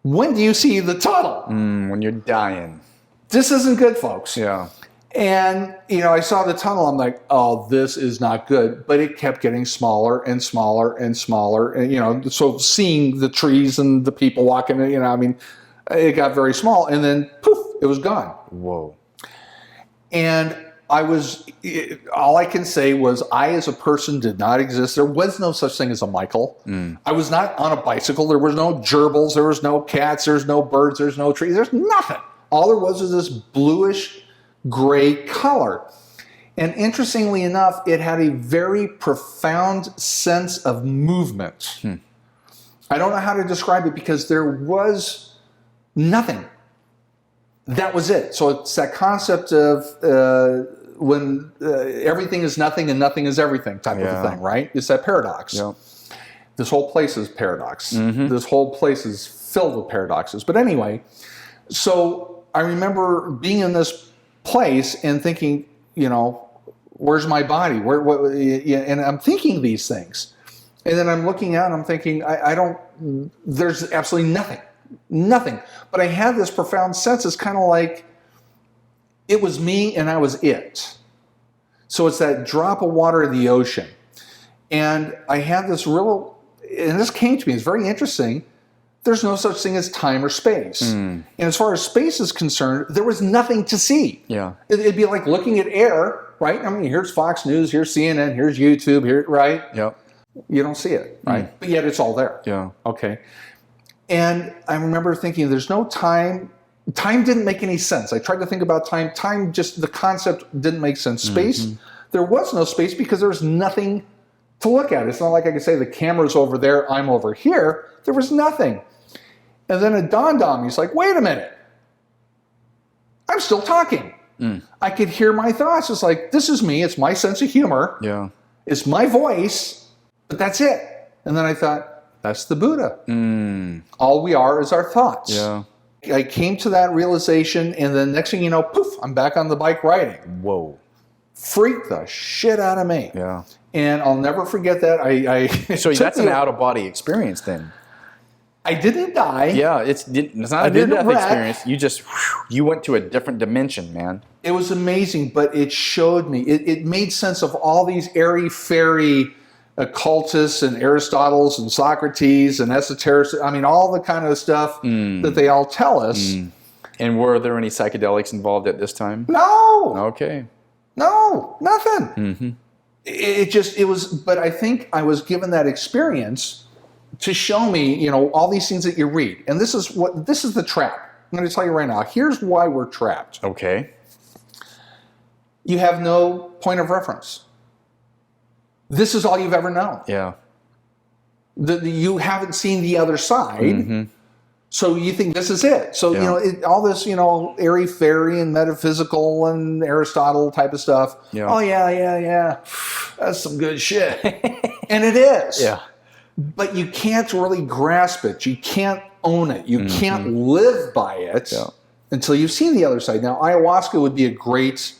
when do you see the tunnel? When you're dying. This isn't good, folks. Yeah. And, I saw the tunnel. I'm like, oh, this is not good. But it kept getting smaller and smaller and smaller. And, so seeing the trees and the people walking, it got very small. And then, poof, it was gone. Whoa. And all I can say was I as a person did not exist. There was no such thing as a Michael. I was not on a bicycle. There was no gerbils. There was no cats. There's no birds. There's no trees. There's nothing. All there was this bluish gray color. And interestingly enough, it had a very profound sense of movement. I don't know how to describe it because there was nothing. That was it. So it's that concept of when everything is nothing and nothing is everything type of a thing, right? It's that paradox. Yeah. This whole place is paradox. This whole place is filled with paradoxes. But anyway, so I remember being in this place and thinking, you know, where's my body? And I'm thinking these things. And then I'm looking out and I'm thinking, there's absolutely nothing. But I had this profound sense. It's kind of like it was me and I was it. So it's that drop of water in the ocean. And I had this and this came to me, it's very interesting. There's no such thing as time or space. And as far as space is concerned, there was nothing to see. Yeah. It'd be like looking at air, right? I mean, here's Fox News, here's CNN, here's YouTube, here, right? Yep. You don't see it, right? But yet it's all there. Yeah. Okay. And I remember thinking, there's no time. Time didn't make any sense. I tried to think about time. Time, just the concept didn't make sense. Space, there was no space because there was nothing to look at. It's not like I could say the camera's over there, I'm over here. There was nothing. And then it dawned on me. It's like, wait a minute. I'm still talking. I could hear my thoughts. It's like, this is me. It's my sense of humor. Yeah. It's my voice. But that's it. And then I thought, that's the Buddha. All we are is our thoughts. Yeah. I came to that realization, and then next thing you know, poof, I'm back on the bike riding. Whoa. Freaked the shit out of me. Yeah. And I'll never forget that. So that's an out-of-body experience then. I didn't die. Yeah, it's not a near-death experience. You went to a different dimension, man. It was amazing, but it showed me. It made sense of all these airy-fairy occultists and Aristotles and Socrates and esoterics. I mean, all the kind of stuff that they all tell us. And were there any psychedelics involved at this time? No. Okay. No, nothing. It was, but I think I was given that experience to show me, you know, all these things that you read. And this is the trap. I'm going to tell you right now. Here's why we're trapped. Okay. You have no point of reference. This is all you've ever known. Yeah. You haven't seen the other side. So you think this is it. So, you know, all this, you know, airy-fairy and metaphysical and Aristotle type of stuff. Yeah. Oh, yeah. That's some good shit. And it is. Yeah. But you can't really grasp it. You can't own it. You can't live by it until you've seen the other side. Now, ayahuasca would be a great...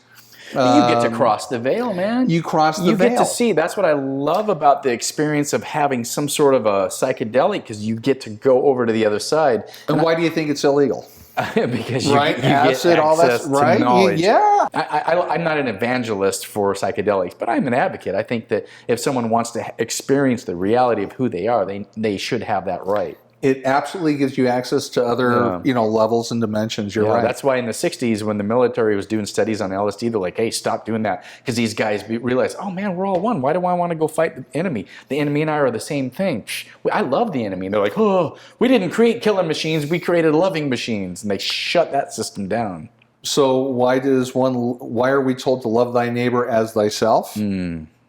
you get to cross the veil, man. You cross the veil. You get to see. That's what I love about the experience of having some sort of a psychedelic, because you get to go over to the other side. And why do you think it's illegal? Because you right? get acid, all that, to right? knowledge. Yeah. I'm not an evangelist for psychedelics, but I'm an advocate. I think that if someone wants to experience the reality of who they are, they should have that right. It absolutely gives you access to other, you know, levels and dimensions. You're right. That's why in the 60s, when the military was doing studies on LSD, they're like, hey, stop doing that. Because these guys realized, oh, man, we're all one. Why do I want to go fight the enemy? The enemy and I are the same thing. I love the enemy. And they're like, oh, we didn't create killing machines. We created loving machines. And they shut that system down. So why are we told to love thy neighbor as thyself?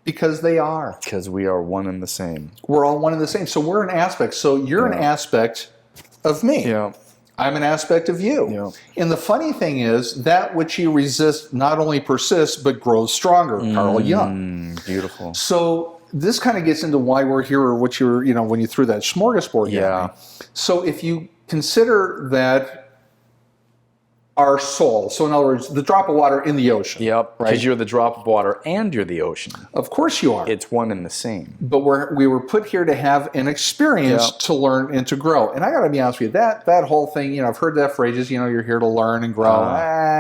Because they are. Because we are one and the same. We're all one and the same. So we're an aspect. So you're an aspect of me. Yeah. I'm an aspect of you. Yeah. And the funny thing is, that which you resist not only persists, but grows stronger. Carl Jung. Beautiful. So this kind of gets into why we're here, or what you're, you know, when you threw that smorgasbord at me. So if you consider that our soul, so in other words, the drop of water in the ocean. Yep, because you're the drop of water and you're the ocean. Of course you are. It's one and the same. But we were put here to have an experience to learn and to grow. And I got to be honest with you, that whole thing, you know, I've heard that phrase, you know, you're here to learn and grow.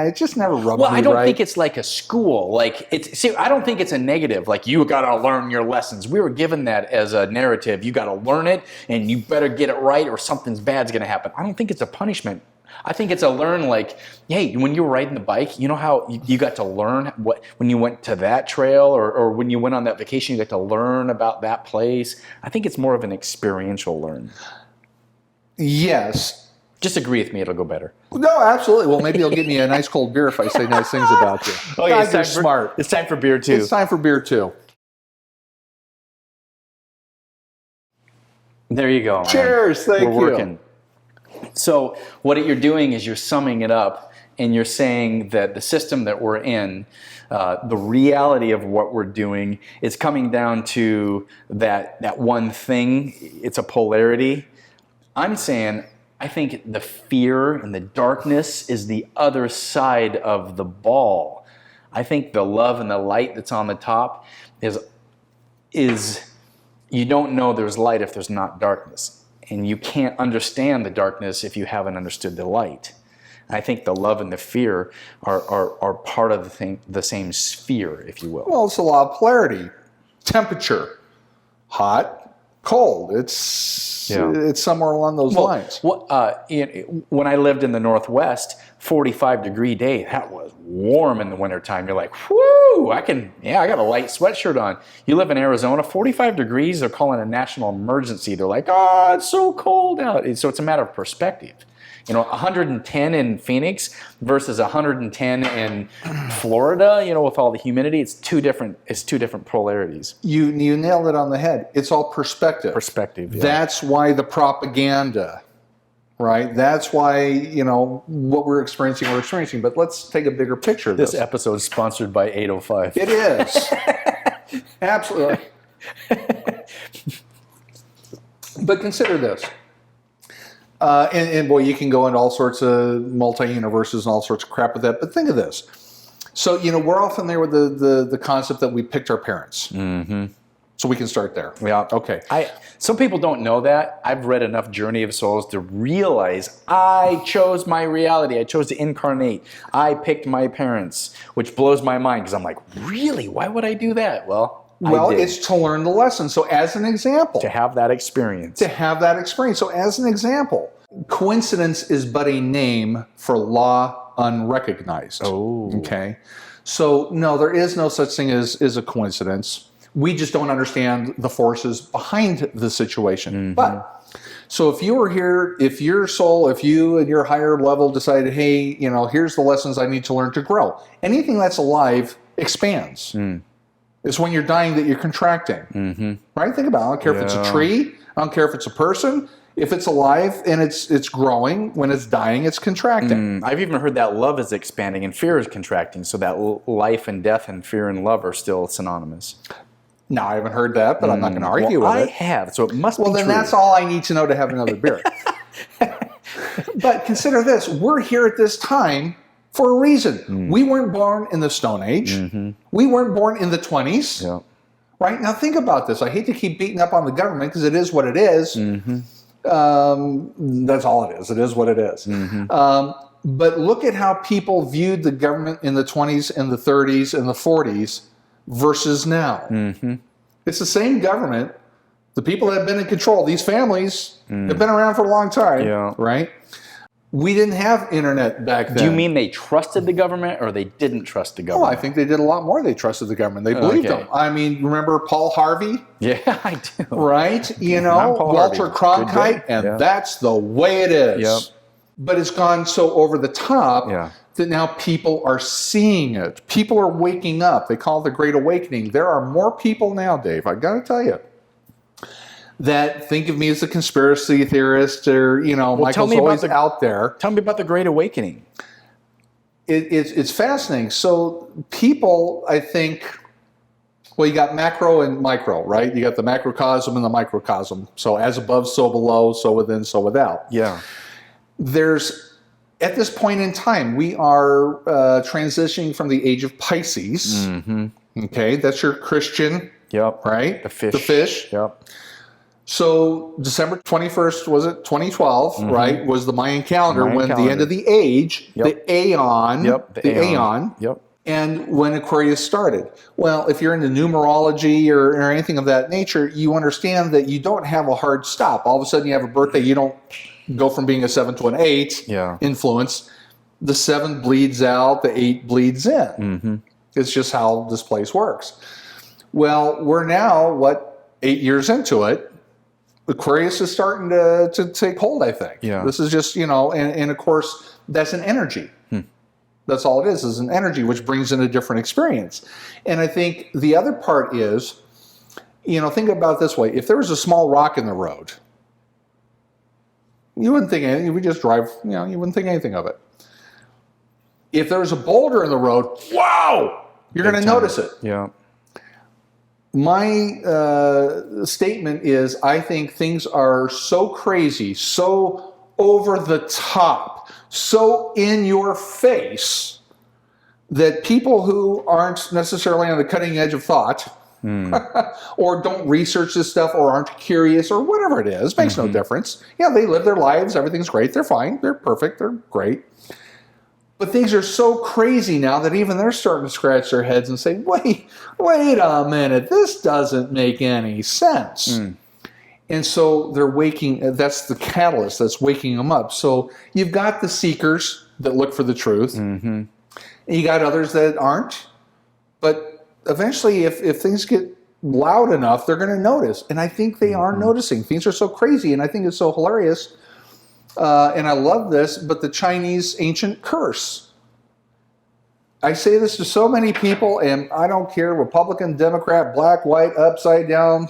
It just never rubbed me right. Well, I don't think it's like a school. Like, I don't think it's a negative. Like, you got to learn your lessons. We were given that as a narrative. You got to learn it, and you better get it right, or something bad's going to happen. I don't think it's a punishment. I think it's a learn, like, hey, when you were riding the bike, you know how you got to learn what when you went to that trail or when you went on that vacation, you got to learn about that place. I think it's more of an experiential learn. Yes. Just agree with me, it'll go better. No, absolutely. Well, maybe you'll give me a nice cold beer if I say nice things about you. Oh, yeah, you're smart. It's time for beer, too. It's time for beer, too. There you go, man. Cheers. Thank you. We're working. So what you're doing is you're summing it up, and you're saying that the system that we're in, the reality of what we're doing, is coming down to that one thing. It's a polarity. I'm saying I think the fear and the darkness is the other side of the ball. I think the love and the light that's on the top is you don't know there's light if there's not darkness. And you can't understand the darkness if you haven't understood the light. I think the love and the fear are part of the same sphere, if you will. Well, it's a law of polarity. Temperature, hot, cold. It's somewhere along those lines. When I lived in the Northwest, 45-degree day, that was warm in the wintertime. You're like, whoo, I got a light sweatshirt on. You live in Arizona, 45 degrees, they're calling a national emergency. They're like, oh, it's so cold out. So it's a matter of perspective. 110 in Phoenix versus 110 in Florida, with all the humidity, it's two different polarities. You nailed it on the head. It's all perspective. Perspective, yeah. That's why the propaganda, right? That's why, what we're experiencing. But let's take a bigger picture of this. This episode is sponsored by 805. It is. Absolutely. But consider this. And boy, you can go into all sorts of multi-universes and all sorts of crap with that. But think of this. So, we're often there with the concept that we picked our parents. Mm-hmm. So we can start there. Yeah. Okay. Some people don't know that. I've read enough Journey of Souls to realize I chose my reality. I chose to incarnate. I picked my parents, which blows my mind because I'm like, really? Why would I do that? Well, it's to learn the lesson. So as an example. To have that experience. So as an example, coincidence is but a name for law unrecognized. Oh. Okay. So no, there is no such thing as a coincidence. We just don't understand the forces behind the situation. Mm-hmm. But so if you were here, if your soul, if you and your higher level decided, hey, here's the lessons I need to learn to grow. Anything that's alive expands. Mm. It's when you're dying that you're contracting. Mm-hmm. Right? Think about it. I don't care if it's a tree. I don't care if it's a person. If it's alive and it's growing, when it's dying, it's contracting. I've even heard that love is expanding and fear is contracting. So that life and death and fear and love are still synonymous. No, I haven't heard that, but I'm not going to argue with it. I have, so it must be true. Well, then that's all I need to know to have another beer. But consider this. We're here at this time for a reason. We weren't born in the Stone Age. Mm-hmm. We weren't born in the 20s. Yeah. Right? Now think about this. I hate to keep beating up on the government because it is what it is. Mm-hmm. That's all it is. It is what it is. Mm-hmm. But look at how people viewed the government in the 20s and the 30s and the 40s versus now. Mm-hmm. It's the same government. The people that have been in control, these families have been around for a long time, right? We didn't have internet back then. Do you mean they trusted the government or they didn't trust the government? Oh, I think they did a lot more. They trusted the government. They believed them. I mean, remember Paul Harvey? Yeah, I do. Right? Walter Cronkite, and that's the way it is. Yep. But it's gone so over the top that now people are seeing it. People are waking up. They call it the Great Awakening. There are more people now, Dave, I got to tell you, that think of me as a conspiracy theorist or, Michael's always out there. Tell me about the Great Awakening. It's fascinating. So people, I think, well, you got macro and micro, right? You got the macrocosm and the microcosm. So as above, so below, so within, so without. Yeah. At this point in time, we are transitioning from the age of Pisces. Mm-hmm. Okay, that's your Christian. Yep. Right? The fish. The fish. Yep. So December 21st, was it 2012, right, was the Mayan calendar the end of the age, the Aeon. Yep, the Aeon. Yep. And when Aquarius started. Well, if you're into numerology or anything of that nature, you understand that you don't have a hard stop. All of a sudden you have a birthday, you don't go from being a 7 to an 8 influence, the 7 bleeds out, the 8 bleeds in. It's just how this place works. Well, we're now, 8 years into it. Aquarius is starting to take hold, I think. This is just, and of course, that's an energy. That's all it is an energy, which brings in a different experience. And I think the other part is, think about it this way. If there was a small rock in the road, you wouldn't think anything. We just drive, you wouldn't think anything of it. If there was a boulder in the road, wow, you're going to notice it. My statement is, I think things are so crazy, so over the top, so in your face, that people who aren't necessarily on the cutting edge of thought or don't research this stuff or aren't curious or whatever it is, makes no difference. They live their lives, everything's great, they're fine, they're perfect, they're great. But things are so crazy now that even they're starting to scratch their heads and say, wait a minute, this doesn't make any sense. And so they're waking, that's the catalyst that's waking them up. So you've got the seekers that look for the truth, and you got others that aren't. But eventually, if things get loud enough, they're going to notice. And I think they are noticing. Things are so crazy, and I think it's so hilarious. And I love this, but the Chinese ancient curse. I say this to so many people, and I don't care, Republican, Democrat, black, white, upside down,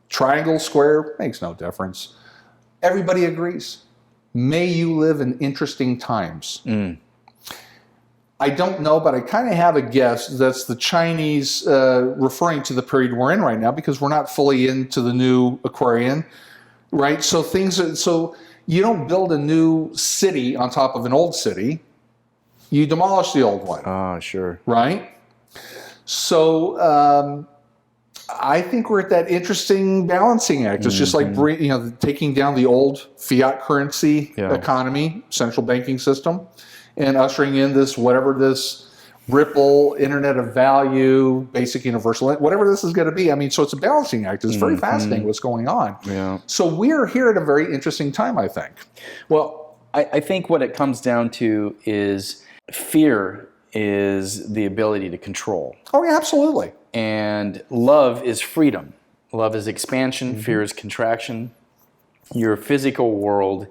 triangle, square, makes no difference. Everybody agrees. May you live in interesting times. I don't know, but I kind of have a guess that's the Chinese referring to the period we're in right now, because we're not fully into the new Aquarian, right? So so you don't build a new city on top of an old city. You demolish the old one. Sure. Right? So I think we're at that interesting balancing act. It's just like taking down the old fiat currency economy, central banking system, and ushering in this Ripple, Internet of Value, basic universal, whatever this is going to be. I mean, so it's a balancing act. It's very fascinating what's going on. So we're here at a very interesting time, I think. Well, I think what it comes down to is fear is the ability to control. Oh, yeah, absolutely. And love is freedom. Love is expansion. Fear is contraction. Your physical world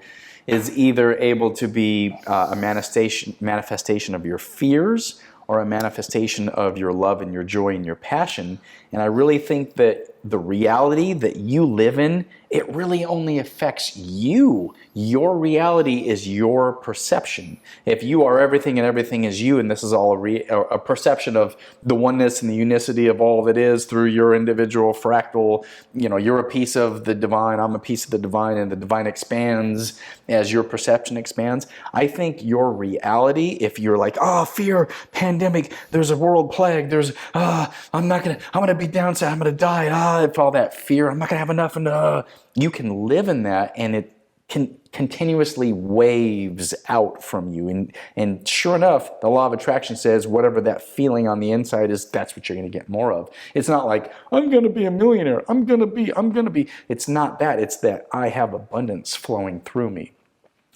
is either able to be a manifestation of your fears or a manifestation of your love and your joy and your passion. And I really think that the reality that you live in, it really only affects you. Your reality is your perception. If you are everything and everything is you, and this is all a perception of the oneness and the unicity of all that is through your individual fractal, you're a piece of the divine, I'm a piece of the divine, and the divine expands as your perception expands. I think your reality, if you're like, fear, pandemic, there's a world plague, I'm gonna be downside, I'm gonna die, if all that fear, I'm not gonna have enough, and you can live in that, and it continuously waves out from you. And sure enough, the law of attraction says whatever that feeling on the inside is, that's what you're going to get more of. It's not like, I'm going to be a millionaire. I'm going to be. It's not that. It's that I have abundance flowing through me.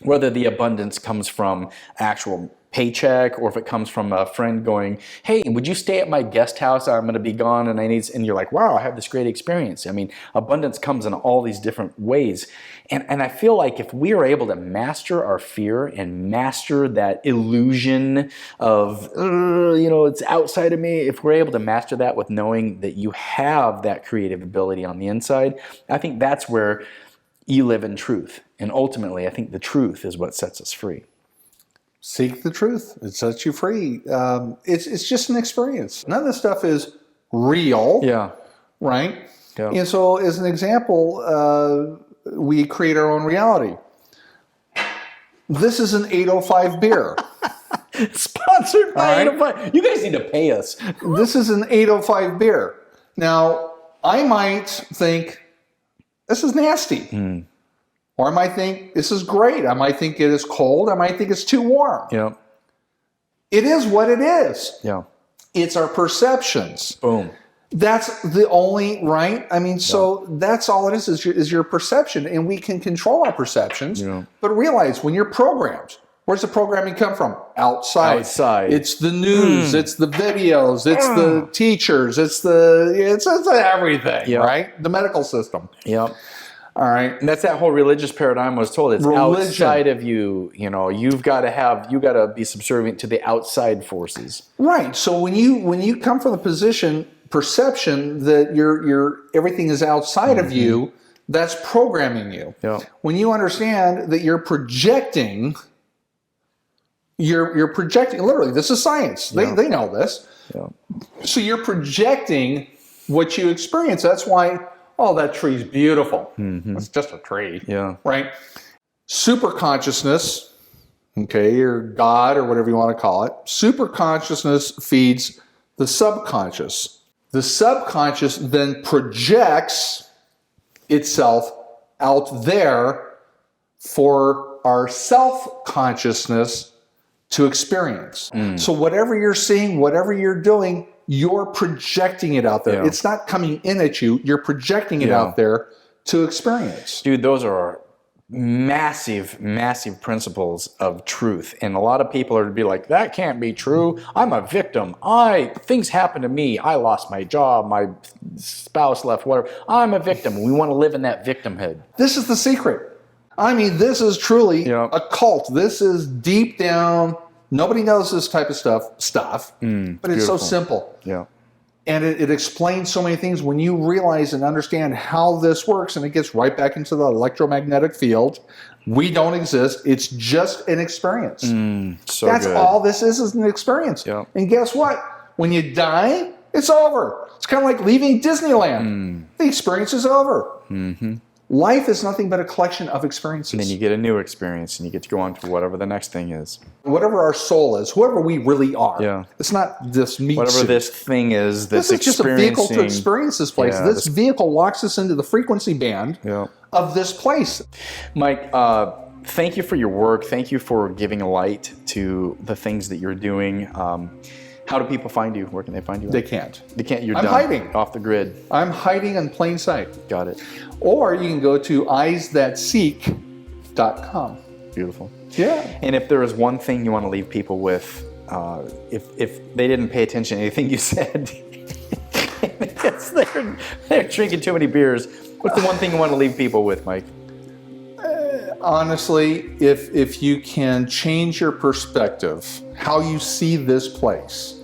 Whether the abundance comes from actual paycheck or if it comes from a friend going, hey, would you stay at my guest house? I'm going to be gone and you're like, wow, I have this great experience. I mean, abundance comes in all these different ways. And I feel like if we are able to master our fear and master that illusion of, it's outside of me, if we're able to master that with knowing that you have that creative ability on the inside, I think that's where you live in truth. And ultimately, I think the truth is what sets us free. Seek the truth. It sets you free. It's just an experience. None of this stuff is real. Yeah. Right? Yeah. And so as an example, we create our own reality. This is an 805 beer. Sponsored by 805. You guys need to pay us. This is an 805 beer. Now, I might think, this is nasty. Or I might think, this is great. I might think it is cold. I might think it's too warm. Yeah. It is what it is. Yeah. It's our perceptions. Boom. That's the only, right? I mean, so that's all it is your perception, and we can control our perceptions. Yeah. But realize when you're programmed, where's the programming come from? Outside. It's the news, it's the videos, it's the teachers, it's everything, right? The medical system. Yep. All right. And that's that whole religious paradigm I was told. It's outside of you. You know, you've got to be subservient to the outside forces. Right. So when you come from the perception that your everything is outside of you, that's programming you. Yeah. When you understand that you're projecting, literally, this is science. They know this. Yeah. So you're projecting what you experience. That's why, that tree's beautiful. It's just a tree. Yeah. Right? Super consciousness, or God, or whatever you want to call it. Super consciousness feeds the subconscious. The subconscious then projects itself out there for our self-consciousness to experience. So whatever you're seeing, whatever you're doing, you're projecting it out there. Yeah. It's not coming in at you. You're projecting it out there to experience. Dude, those are massive, massive principles of truth. And a lot of people are to be like, that can't be true. I'm a victim. Things happen to me. I lost my job. My spouse left, whatever. I'm a victim. We want to live in that victimhood. This is the secret. I mean, this is truly a cult. This is deep down. Nobody knows this type of stuff, but it's so simple. Yeah. And it explains so many things when you realize and understand how this works, and it gets right back into the electromagnetic field. We don't exist. It's just an experience. That's good. All this is an experience. Yeah. And guess what? When you die, it's over. It's kind of like leaving Disneyland. The experience is over. Life is nothing but a collection of experiences. And then you get a new experience, and you get to go on to whatever the next thing is. Whatever our soul is, whoever we really are. Yeah. It's not this meat whatever suit. This thing is, this is just a vehicle to experience this place. This vehicle locks us into the frequency band of this place. Mike, thank you for your work. Thank you for giving light to the things that you're doing. How do people find you? Where can they find you? They can't. They can't. You're I'm done. Hiding. Off the grid. I'm hiding in plain sight. Got it. Or you can go to eyesthatseek.com. Beautiful. Yeah. And if there is one thing you want to leave people with, if they didn't pay attention to anything you said, because they're drinking too many beers, what's the one thing you want to leave people with, Mike? Honestly, if you can change your perspective, how you see this place,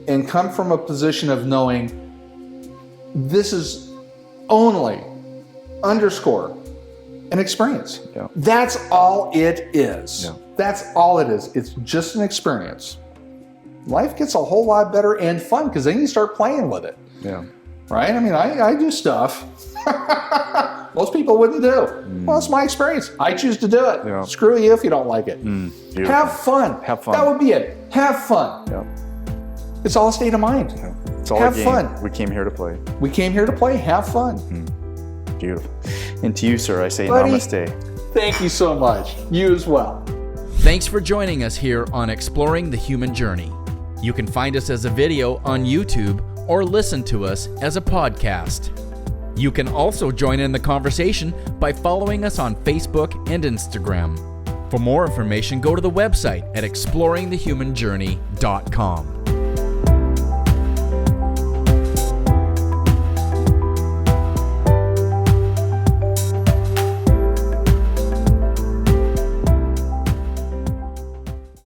and come from a position of knowing this is only an experience. Yeah. That's all it is. Yeah. That's all it is. It's just an experience. Life gets a whole lot better and fun because then you start playing with it. Yeah. Right? I mean, I do stuff most people wouldn't do. Well, it's my experience. I choose to do it. Yeah. Screw you if you don't like it. Have fun. Have fun. That would be it. Have fun. Yeah. It's all a state of mind. Yeah. It's all have a game. Fun. We came here to play. We came here to play. Have fun. Beautiful. And to you, sir, I say namaste. Thank you so much. You as well. Thanks for joining us here on Exploring the Human Journey. You can find us as a video on YouTube or listen to us as a podcast. You can also join in the conversation by following us on Facebook and Instagram. For more information, go to the website at exploringthehumanjourney.com.